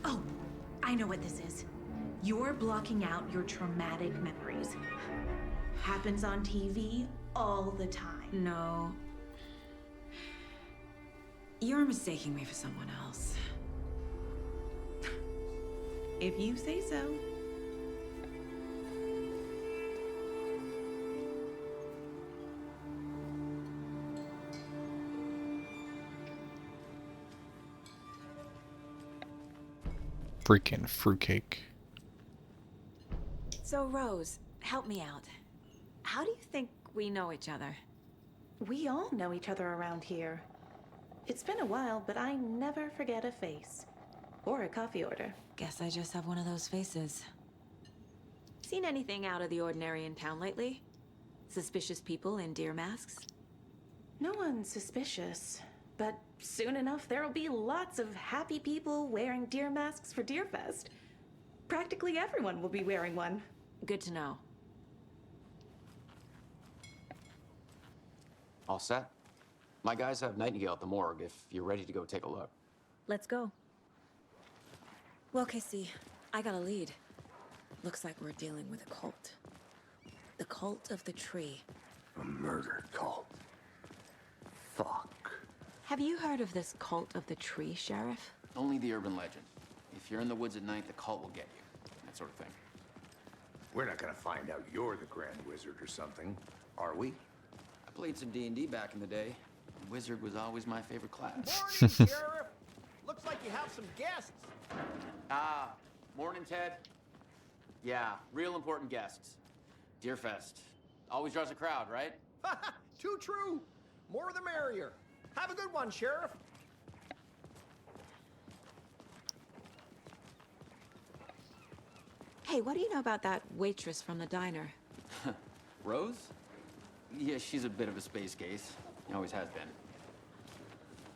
[SPEAKER 15] Oh, I know what this is. You're blocking out your traumatic memories. Happens on TV all the time.
[SPEAKER 3] No. You're mistaking me for someone else.
[SPEAKER 15] If you say so.
[SPEAKER 1] Freaking fruitcake.
[SPEAKER 3] So, Rose, help me out. How do you think we know each other?
[SPEAKER 15] We all know each other around here. It's been a while, but I never forget a face. Or a coffee order.
[SPEAKER 3] Guess I just have one of those faces. Seen anything out of the ordinary in town lately? Suspicious people in deer masks?
[SPEAKER 15] No one's suspicious. But soon enough, there'll be lots of happy people wearing deer masks for Deerfest. Practically everyone will be wearing one.
[SPEAKER 3] Good to know.
[SPEAKER 11] All set? My guys have Nightingale at the morgue if you're ready to go take a look.
[SPEAKER 3] Let's go. Well, Casey, I got a lead. Looks like we're dealing with a cult. The cult of the tree.
[SPEAKER 5] A murder cult. Fuck.
[SPEAKER 3] Have you heard of this cult of the tree, Sheriff?
[SPEAKER 11] Only the urban legend. If you're in the woods at night, the cult will get you. That sort of thing.
[SPEAKER 5] We're not gonna find out you're the Grand Wizard or something, are we?
[SPEAKER 11] I played some D&D back in the day. And Wizard was always my favorite class.
[SPEAKER 9] Morning, Sheriff. Looks like you have some guests.
[SPEAKER 11] Morning, Ted. Yeah, real important guests. Deerfest. Always draws a crowd, right?
[SPEAKER 9] Too true. More the merrier. Have a good one, Sheriff.
[SPEAKER 3] Hey, what do you know about that waitress from the diner?
[SPEAKER 11] Rose? Yeah, she's a bit of a space case. Always has been.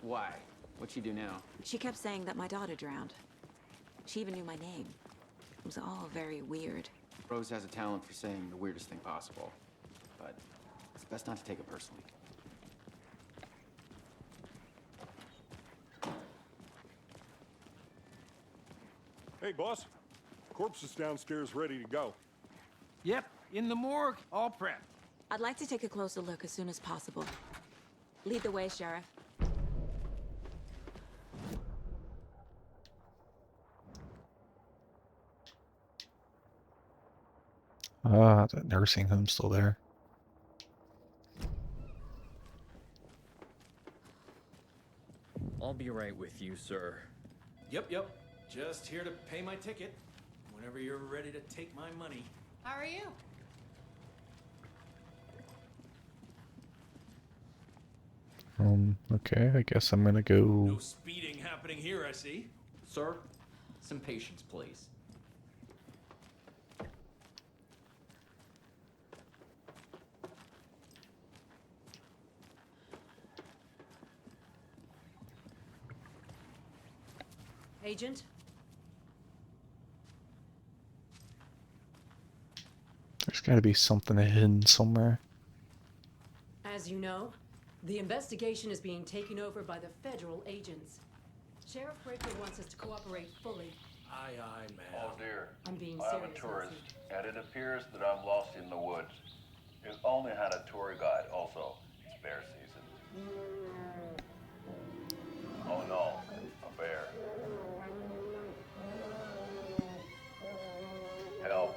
[SPEAKER 11] Why? What'd she do now?
[SPEAKER 3] She kept saying that my daughter drowned. She even knew my name. It was all very weird.
[SPEAKER 11] Rose has a talent for saying the weirdest thing possible. But it's best not to take it personally.
[SPEAKER 6] Hey, boss. Corpse is downstairs ready to go.
[SPEAKER 9] Yep, in the morgue, all prepped.
[SPEAKER 3] I'd like to take a closer look as soon as possible. Lead the way, Sheriff.
[SPEAKER 1] Ah, the nursing home's still there.
[SPEAKER 16] I'll be right with you, sir.
[SPEAKER 17] Yep. Just here to pay my ticket. Whenever you're ready to take my money.
[SPEAKER 18] How are you?
[SPEAKER 1] Okay, I guess I'm gonna go.
[SPEAKER 17] No speeding happening here, I see.
[SPEAKER 16] Sir, some patience, please.
[SPEAKER 18] Agent?
[SPEAKER 1] There's gotta be something hidden somewhere.
[SPEAKER 18] As you know, the investigation is being taken over by the federal agents. Sheriff Breaker wants us to cooperate fully.
[SPEAKER 17] Aye, ma'am.
[SPEAKER 19] Oh dear.
[SPEAKER 18] I'm being
[SPEAKER 19] I'm a
[SPEAKER 18] serious,
[SPEAKER 19] tourist,
[SPEAKER 18] Nancy.
[SPEAKER 19] and it appears that I'm lost in the woods. It only had a tour guide, also. It's bear season. Oh no, a bear. Help.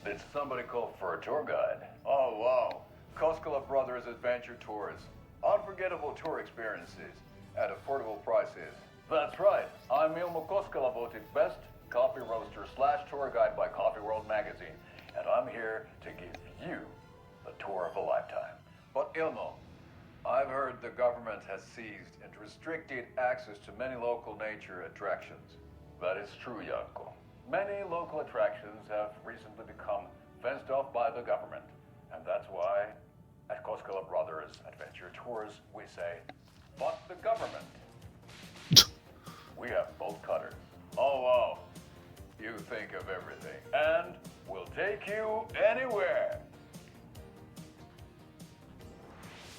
[SPEAKER 19] Did somebody call for a tour guide? Oh wow. Koskela Brothers Adventure Tours. Unforgettable tour experiences at affordable prices. That's right. I'm Ilmo Koskela, voted best coffee roaster / tour guide by Coffee World magazine. And I'm here to give you the tour of a lifetime. But Ilmo, I've heard the government has seized and restricted access to many local nature attractions. That is true, Janko. Many local attractions have recently become fenced off by the government. And that's why, at Koskela Brothers Adventure Tours, we say, fuck the government. We have bolt cutters. Oh, wow. You think of everything. And we'll take you anywhere.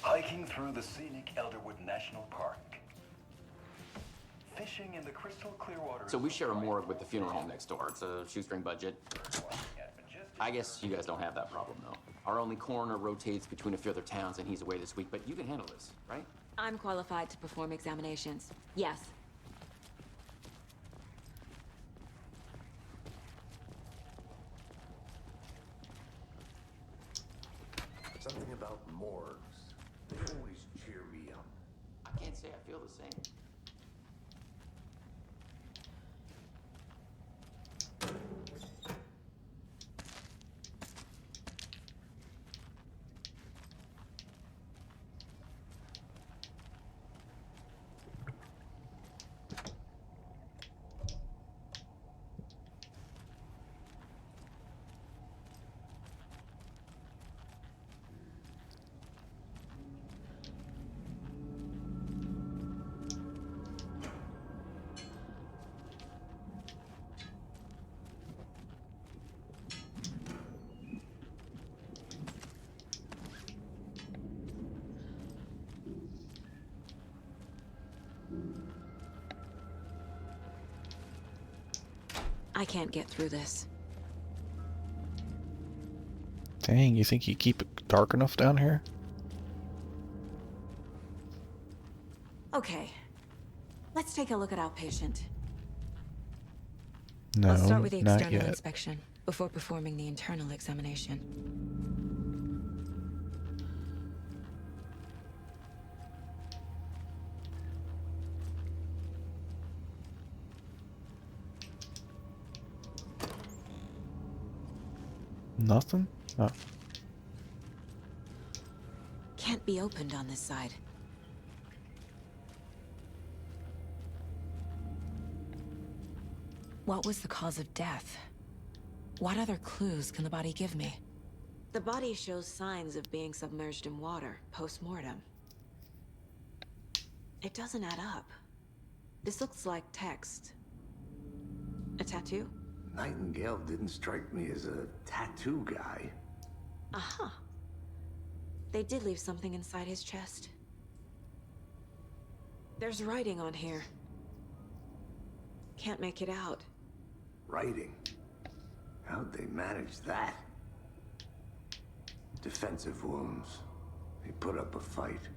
[SPEAKER 19] Hiking through the scenic Elderwood National Park. Fishing in the crystal clear waters.
[SPEAKER 11] So we share a morgue with the funeral home next door. It's a shoestring budget. I guess you guys don't have that problem, though. Our only coroner rotates between a few other towns, and he's away this week, but you can handle this, right?
[SPEAKER 3] I'm qualified to perform examinations. Yes.
[SPEAKER 5] Something about morgues. They always cheer me up.
[SPEAKER 11] I can't say I feel the same.
[SPEAKER 3] I can't get through this.
[SPEAKER 1] Dang, you think you keep it dark enough down here?
[SPEAKER 3] Okay. Let's take a look at outpatient.
[SPEAKER 1] No,
[SPEAKER 3] I'll start with the
[SPEAKER 1] not
[SPEAKER 3] external
[SPEAKER 1] yet.
[SPEAKER 3] inspection before performing the internal examination.
[SPEAKER 1] Nothing? Oh.
[SPEAKER 3] Can't be opened on this side. What was the cause of death? What other clues can the body give me? The body shows signs of being submerged in water post-mortem. It doesn't add up. This looks like text. A tattoo?
[SPEAKER 5] Nightingale didn't strike me as a tattoo guy.
[SPEAKER 3] Aha. They did leave something inside his chest. There's writing on here. Can't make it out.
[SPEAKER 5] Writing? How'd they manage that? Defensive wounds. He put up a fight.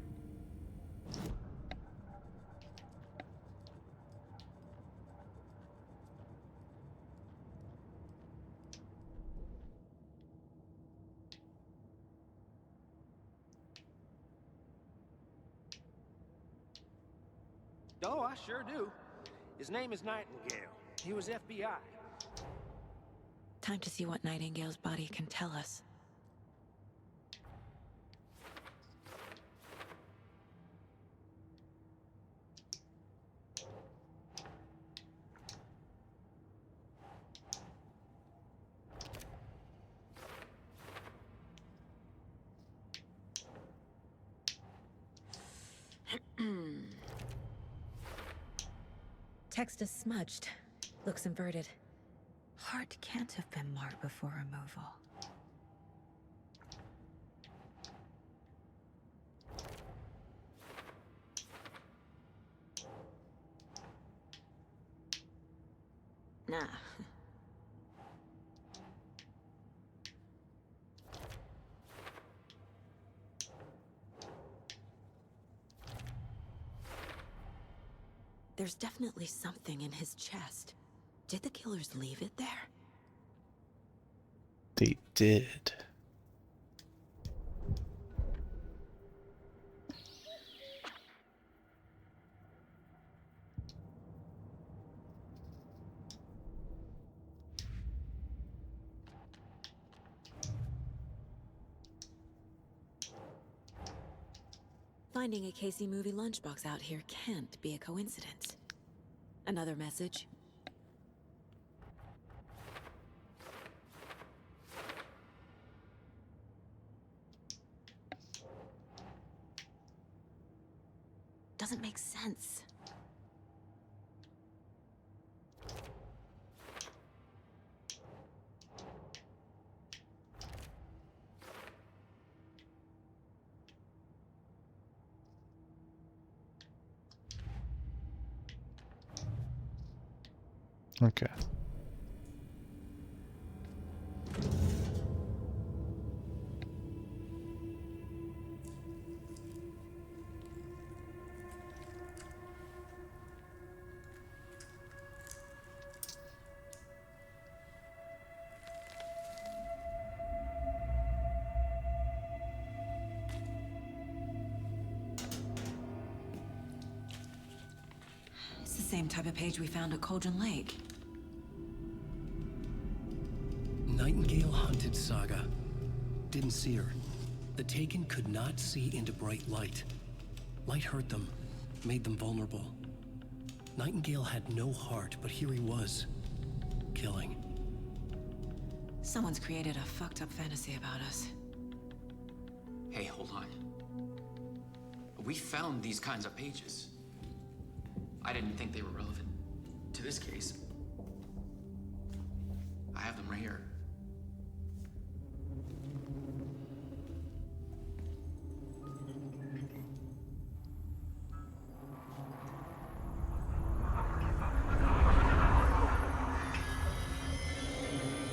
[SPEAKER 9] Oh, I sure do. His name is Nightingale. He was FBI.
[SPEAKER 3] Time to see what Nightingale's body can tell us. Text is smudged. Looks inverted. Heart can't have been marked before removal. Nah. There's definitely something in his chest. Did the killers leave it there?
[SPEAKER 1] They did.
[SPEAKER 3] Finding a Casey movie lunchbox out here can't be a coincidence. Another message. Doesn't make sense.
[SPEAKER 1] Okay.
[SPEAKER 3] It's the same type of page we found at Cauldron Lake.
[SPEAKER 2] Nightingale hunted Saga. Didn't see her. The Taken could not see into bright light. Light hurt them, made them vulnerable. Nightingale had no heart, but here he was, killing.
[SPEAKER 3] Someone's created a fucked up fantasy about us.
[SPEAKER 11] Hey, hold on. We found these kinds of pages. I didn't think they were relevant to this case. I have them right here.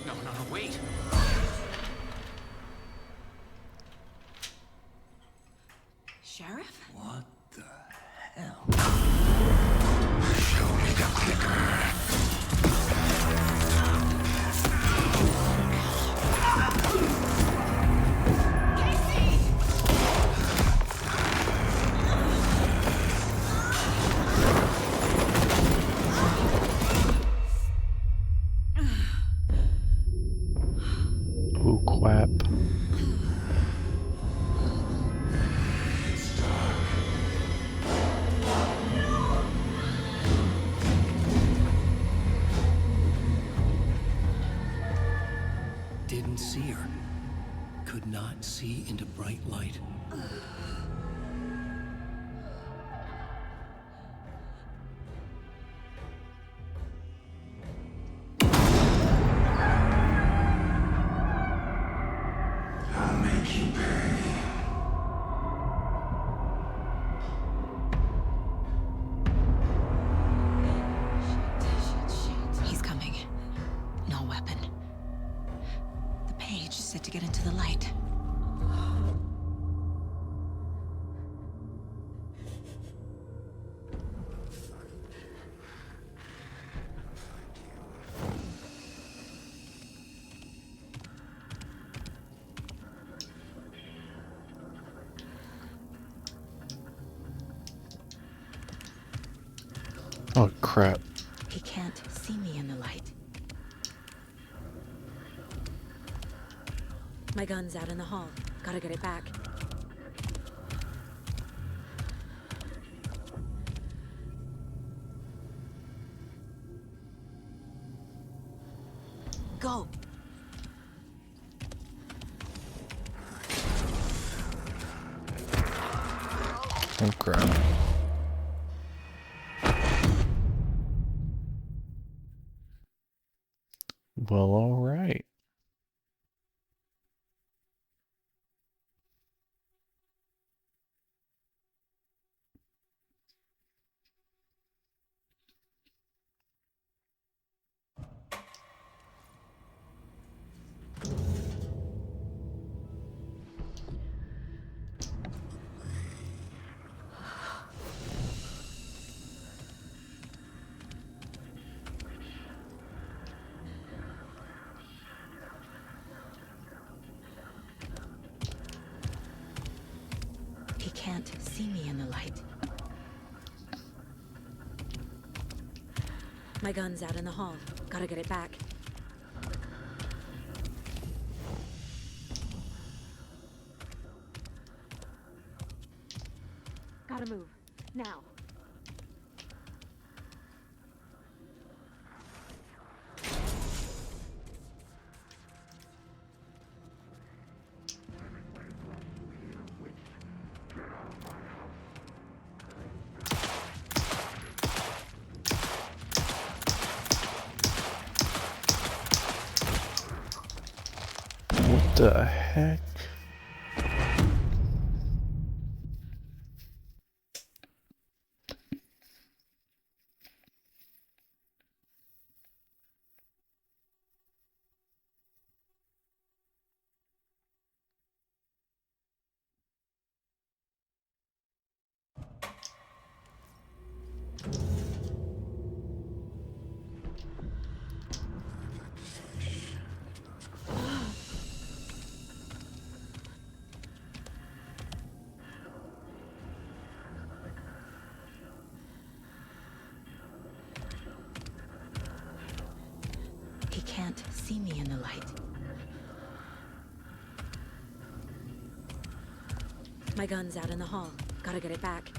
[SPEAKER 11] No, wait.
[SPEAKER 3] Sheriff?
[SPEAKER 5] What the hell?
[SPEAKER 8] Show me the clicker.
[SPEAKER 1] Ooh, quap.
[SPEAKER 2] Didn't see her. Could not see into bright light.
[SPEAKER 8] I'll make you pay.
[SPEAKER 3] He's coming. No weapon. The page is set to get into the light.
[SPEAKER 1] crap.
[SPEAKER 3] He can't see me in the light. My gun's out in the hall. Gotta get it back. Go!
[SPEAKER 1] Oh crap. Well, alright.
[SPEAKER 3] He can't see me in the light. My gun's out in the hall. Gotta get it back. Gotta move. Now.
[SPEAKER 1] What the heck?
[SPEAKER 3] He can't see me in the light. My gun's out in the hall. Gotta get it back.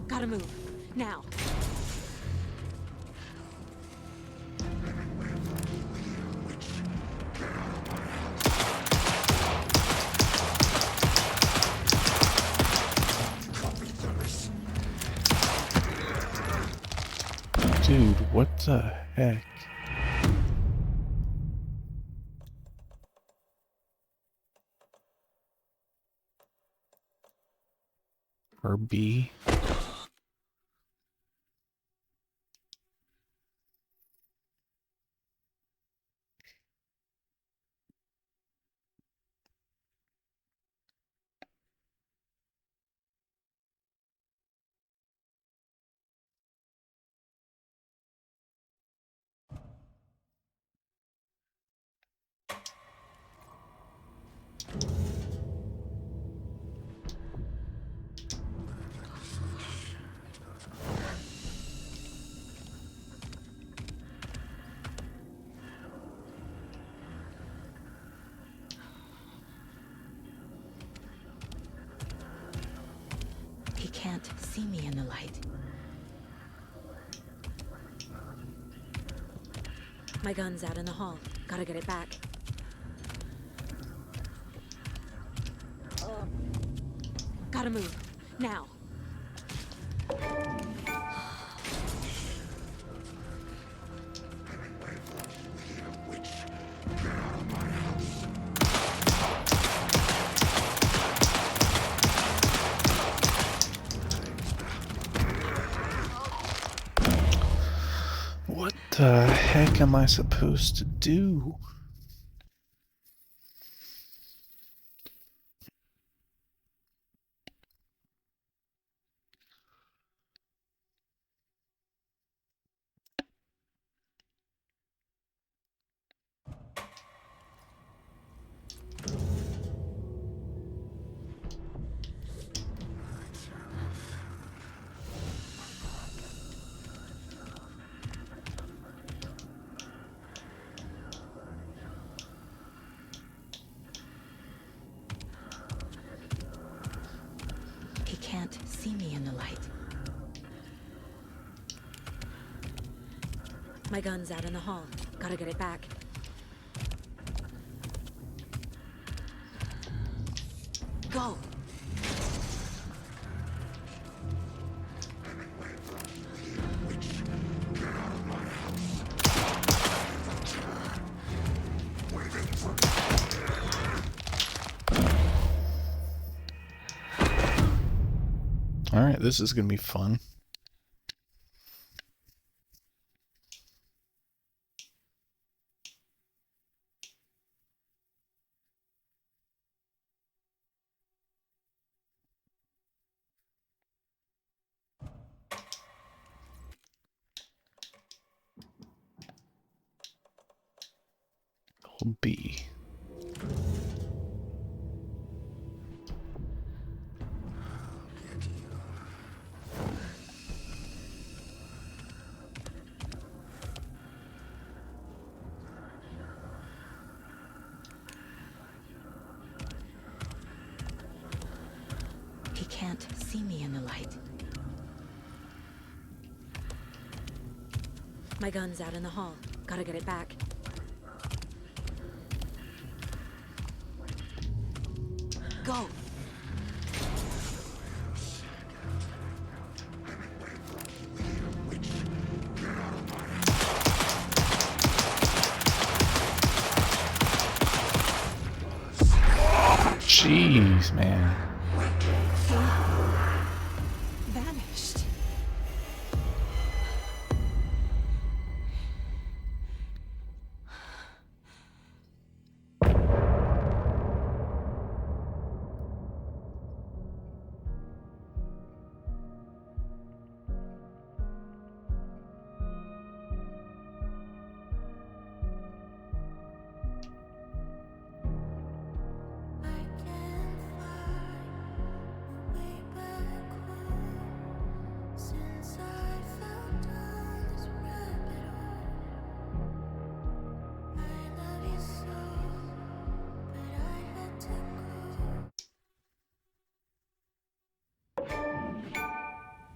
[SPEAKER 3] Gotta move. Now.
[SPEAKER 1] Dude, what the heck? Or B?
[SPEAKER 3] He can't see me in the light. My gun's out in the hall. Gotta get it back. Gotta move. Now.
[SPEAKER 1] What the heck am I supposed to do?
[SPEAKER 3] My gun's out in the hall. Gotta get it back. Go!
[SPEAKER 1] Alright, this is gonna be fun. B.
[SPEAKER 3] He can't see me in the light. My gun's out in the hall. Gotta get it back. Go!
[SPEAKER 1] Jeez, man.
[SPEAKER 3] Vanished.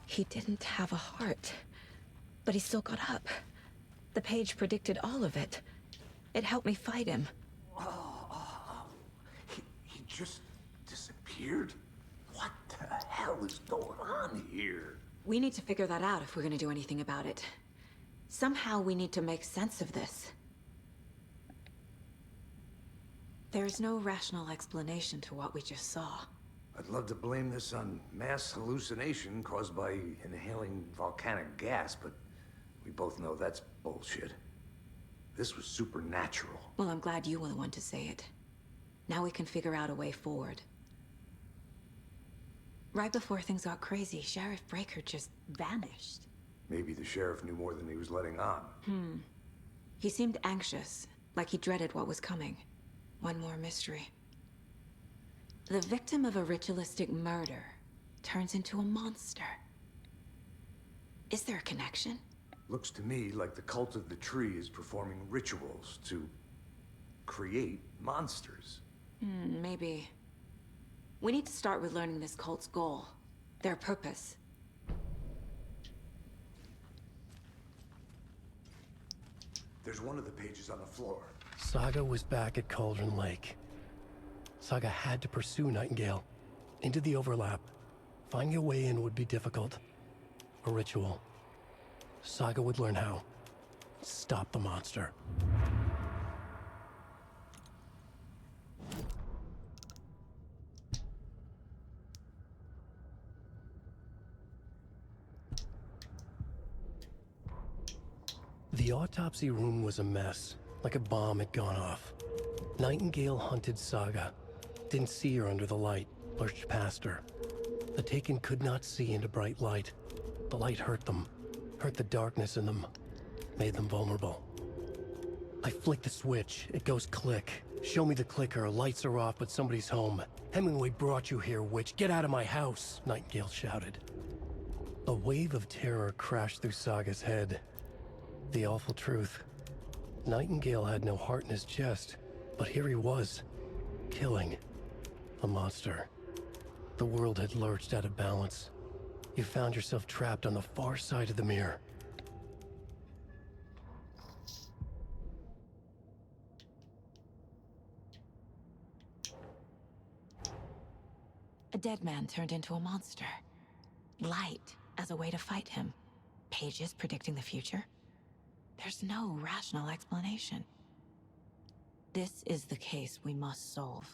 [SPEAKER 3] He didn't have a heart, but he still got up. The page predicted all of it. It helped me fight him.
[SPEAKER 5] He just disappeared? What the hell is going on here?
[SPEAKER 3] We need to figure that out if we're gonna do anything about it. Somehow we need to make sense of this. There's no rational explanation to what we just saw.
[SPEAKER 5] I'd love to blame this on mass hallucination caused by inhaling volcanic gas, but we both know that's bullshit. This was supernatural.
[SPEAKER 3] Well, I'm glad you were the one to say it. Now we can figure out a way forward. Right before things got crazy, Sheriff Breaker just vanished.
[SPEAKER 5] Maybe the sheriff knew more than he was letting on.
[SPEAKER 3] He seemed anxious, like he dreaded what was coming. One more mystery. The victim of a ritualistic murder turns into a monster. Is there a connection?
[SPEAKER 5] Looks to me like the cult of the tree is performing rituals to create monsters.
[SPEAKER 3] Maybe. We need to start with learning this cult's goal, their purpose.
[SPEAKER 5] There's one of the pages on the floor.
[SPEAKER 2] Saga was back at Cauldron Lake. Saga had to pursue Nightingale into the overlap. Finding a way in would be difficult. A ritual. Saga would learn how. Stop the monster. The autopsy room was a mess, like a bomb had gone off. Nightingale hunted Saga. Didn't see her under the light, pushed past her. The Taken could not see into bright light. The light hurt them, hurt the darkness in them, made them vulnerable. I flick the switch, it goes click. Show me the clicker, lights are off, but somebody's home. Hemingway brought you here, witch. Get out of my house, Nightingale shouted. A wave of terror crashed through Saga's head. The awful truth. Nightingale had no heart in his chest, but here he was, killing a monster. The world had lurched out of balance. You found yourself trapped on the far side of the mirror.
[SPEAKER 3] dead man turned into a monster. Light as a way to fight him. Pages predicting the future. There's no rational explanation. This is the case we must solve.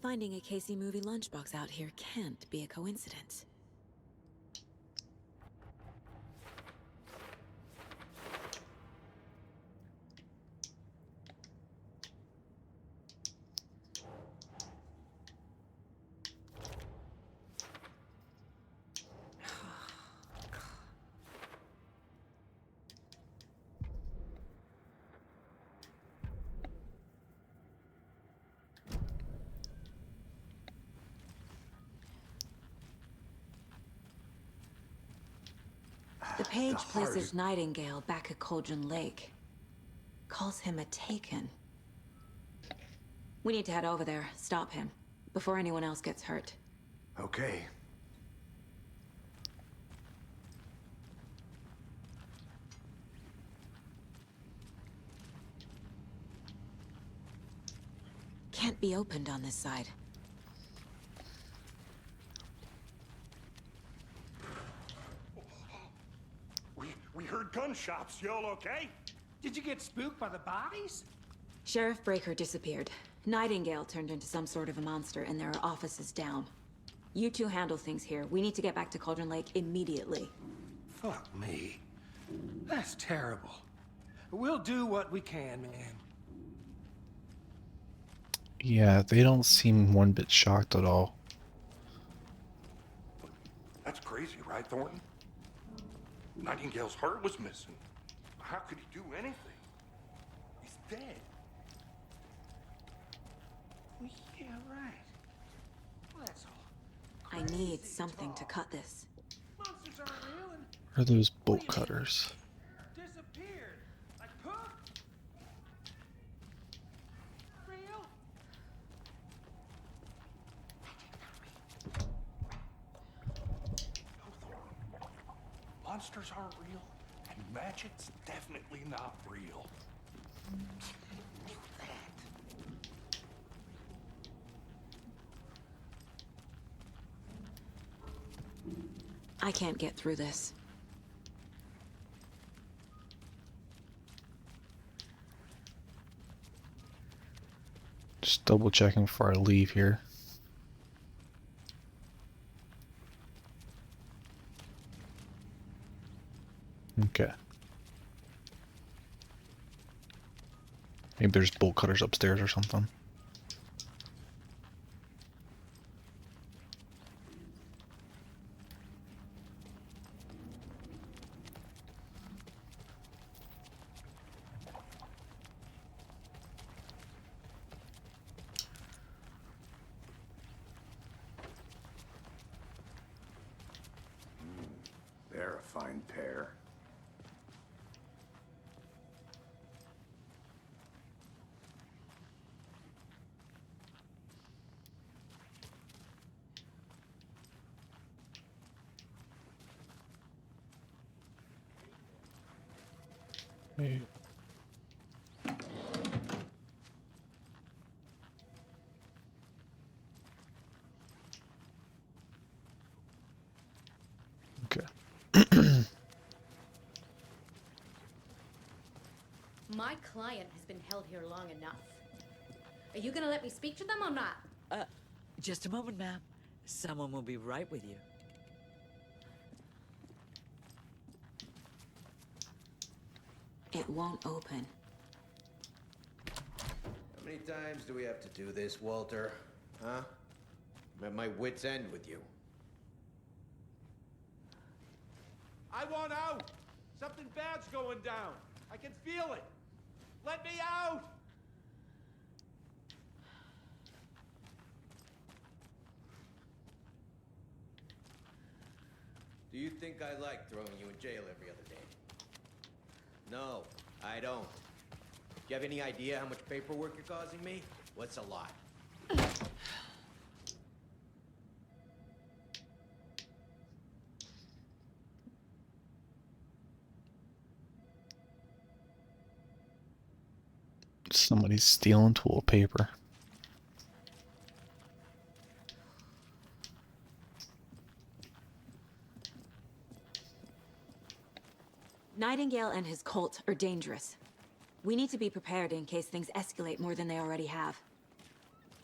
[SPEAKER 3] Finding a Casey movie lunchbox out here can't be a coincidence. The page places Nightingale back at Cauldron Lake. Calls him a Taken. We need to head over there, stop him, before anyone else gets hurt.
[SPEAKER 5] Okay.
[SPEAKER 3] Can't be opened on this side.
[SPEAKER 6] We heard gunshots. Y'all okay?
[SPEAKER 9] Did you get spooked by the bodies?
[SPEAKER 3] Sheriff Breaker disappeared. Nightingale turned into some sort of a monster, and there are offices down. You two handle things here. We need to get back to Cauldron Lake immediately.
[SPEAKER 9] Fuck me. That's terrible. We'll do what we can, man.
[SPEAKER 1] Yeah, they don't seem one bit shocked at all.
[SPEAKER 6] That's crazy, right, Thornton? Nightingale's heart was missing. How could he do anything? He's dead.
[SPEAKER 9] Well, yeah, right. Well, that's all.
[SPEAKER 3] I need something to cut this.
[SPEAKER 9] Monsters aren't real and
[SPEAKER 1] Where are those bolt cutters?
[SPEAKER 9] disappeared. Like poof. Real?
[SPEAKER 6] Monsters aren't real, and magic's definitely not real.
[SPEAKER 3] I can't get through this.
[SPEAKER 1] Just double checking before I leave here. Okay. Maybe there's bolt cutters upstairs or something.
[SPEAKER 5] They're a fine pair.
[SPEAKER 1] Hey. Okay.
[SPEAKER 20] My client has been held here long enough. Are you gonna let me speak to them or not?
[SPEAKER 21] Just a moment, ma'am. Someone will be right with you.
[SPEAKER 3] It won't open.
[SPEAKER 22] How many times do we have to do this, Walter? Huh? I'm at my wit's end with you.
[SPEAKER 8] I want out! Something bad's going down. I can feel it. Let me out!
[SPEAKER 22] Do you think I like throwing you in jail every other day? No, I don't. Do you have any idea how much paperwork you're causing me? What's a lot?
[SPEAKER 1] Somebody's stealing toilet paper.
[SPEAKER 3] Nightingale and his cult are dangerous. We need to be prepared in case things escalate more than they already have.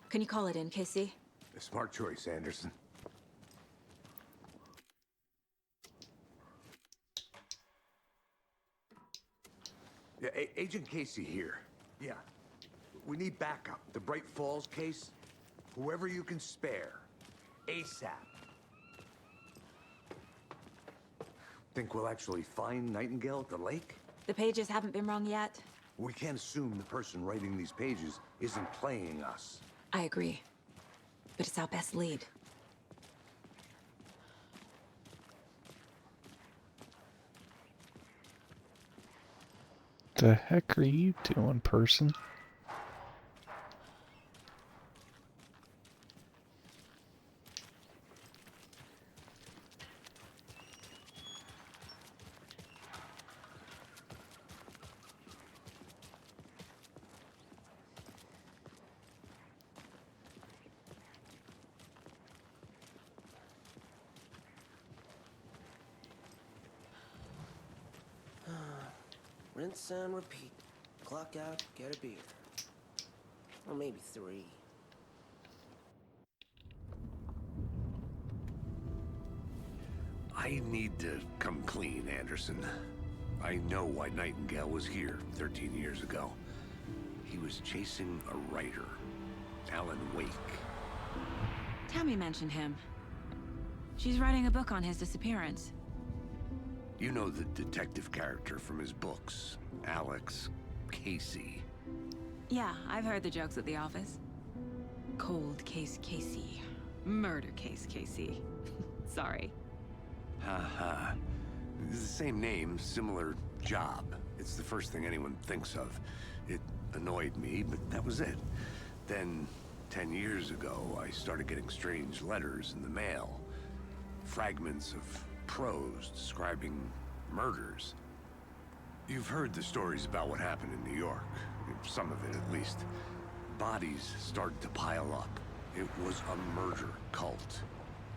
[SPEAKER 3] Can you call it in, Casey?
[SPEAKER 5] A smart choice, Anderson. Yeah, Agent Casey here. Yeah. We need backup. The Bright Falls case, whoever you can spare. ASAP. Think we'll actually find Nightingale at the lake?
[SPEAKER 3] The pages haven't been wrong yet.
[SPEAKER 5] We can't assume the person writing these pages isn't playing us.
[SPEAKER 3] I agree. But it's our best lead.
[SPEAKER 1] The heck are you doing, person?
[SPEAKER 9] Rinse and repeat. Clock out, get a beer. Or maybe 3.
[SPEAKER 5] I need to come clean, Anderson. I know why Nightingale was here 13 years ago. He was chasing a writer, Alan Wake.
[SPEAKER 3] Tammy mentioned him. She's writing a book on his disappearance.
[SPEAKER 5] You know the detective character from his books, Alex Casey.
[SPEAKER 3] Yeah, I've heard the jokes at the office. Cold case Casey. Murder case Casey. Sorry.
[SPEAKER 5] Ha. It's the same name, similar job. It's the first thing anyone thinks of. It annoyed me, but that was it. Then, 10 years ago, I started getting strange letters in the mail. Fragments of prose describing murders. You've heard the stories about what happened in New York. Some of it, at least. Bodies started to pile up. It was a murder cult.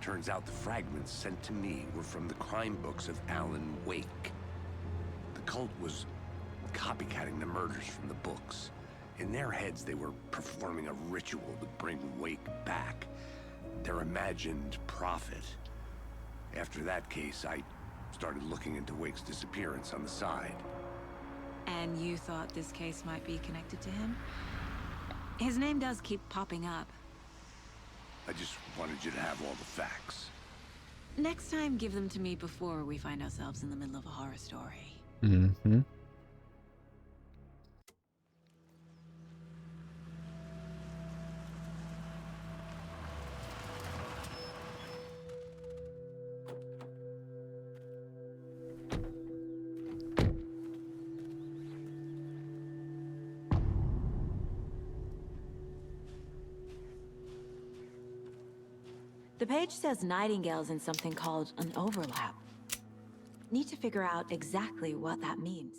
[SPEAKER 5] Turns out the fragments sent to me were from the crime books of Alan Wake. The cult was copycatting the murders from the books. In their heads, they were performing a ritual to bring Wake back. Their imagined prophet. After that case, I started looking into Wake's disappearance on the side.
[SPEAKER 3] And you thought this case might be connected to him? His name does keep popping up.
[SPEAKER 5] I just wanted you to have all the facts.
[SPEAKER 3] Next time, give them to me before we find ourselves in the middle of a horror story.
[SPEAKER 1] Mm-hmm.
[SPEAKER 3] The page says Nightingale's in something called an overlap. Need to figure out exactly what that means.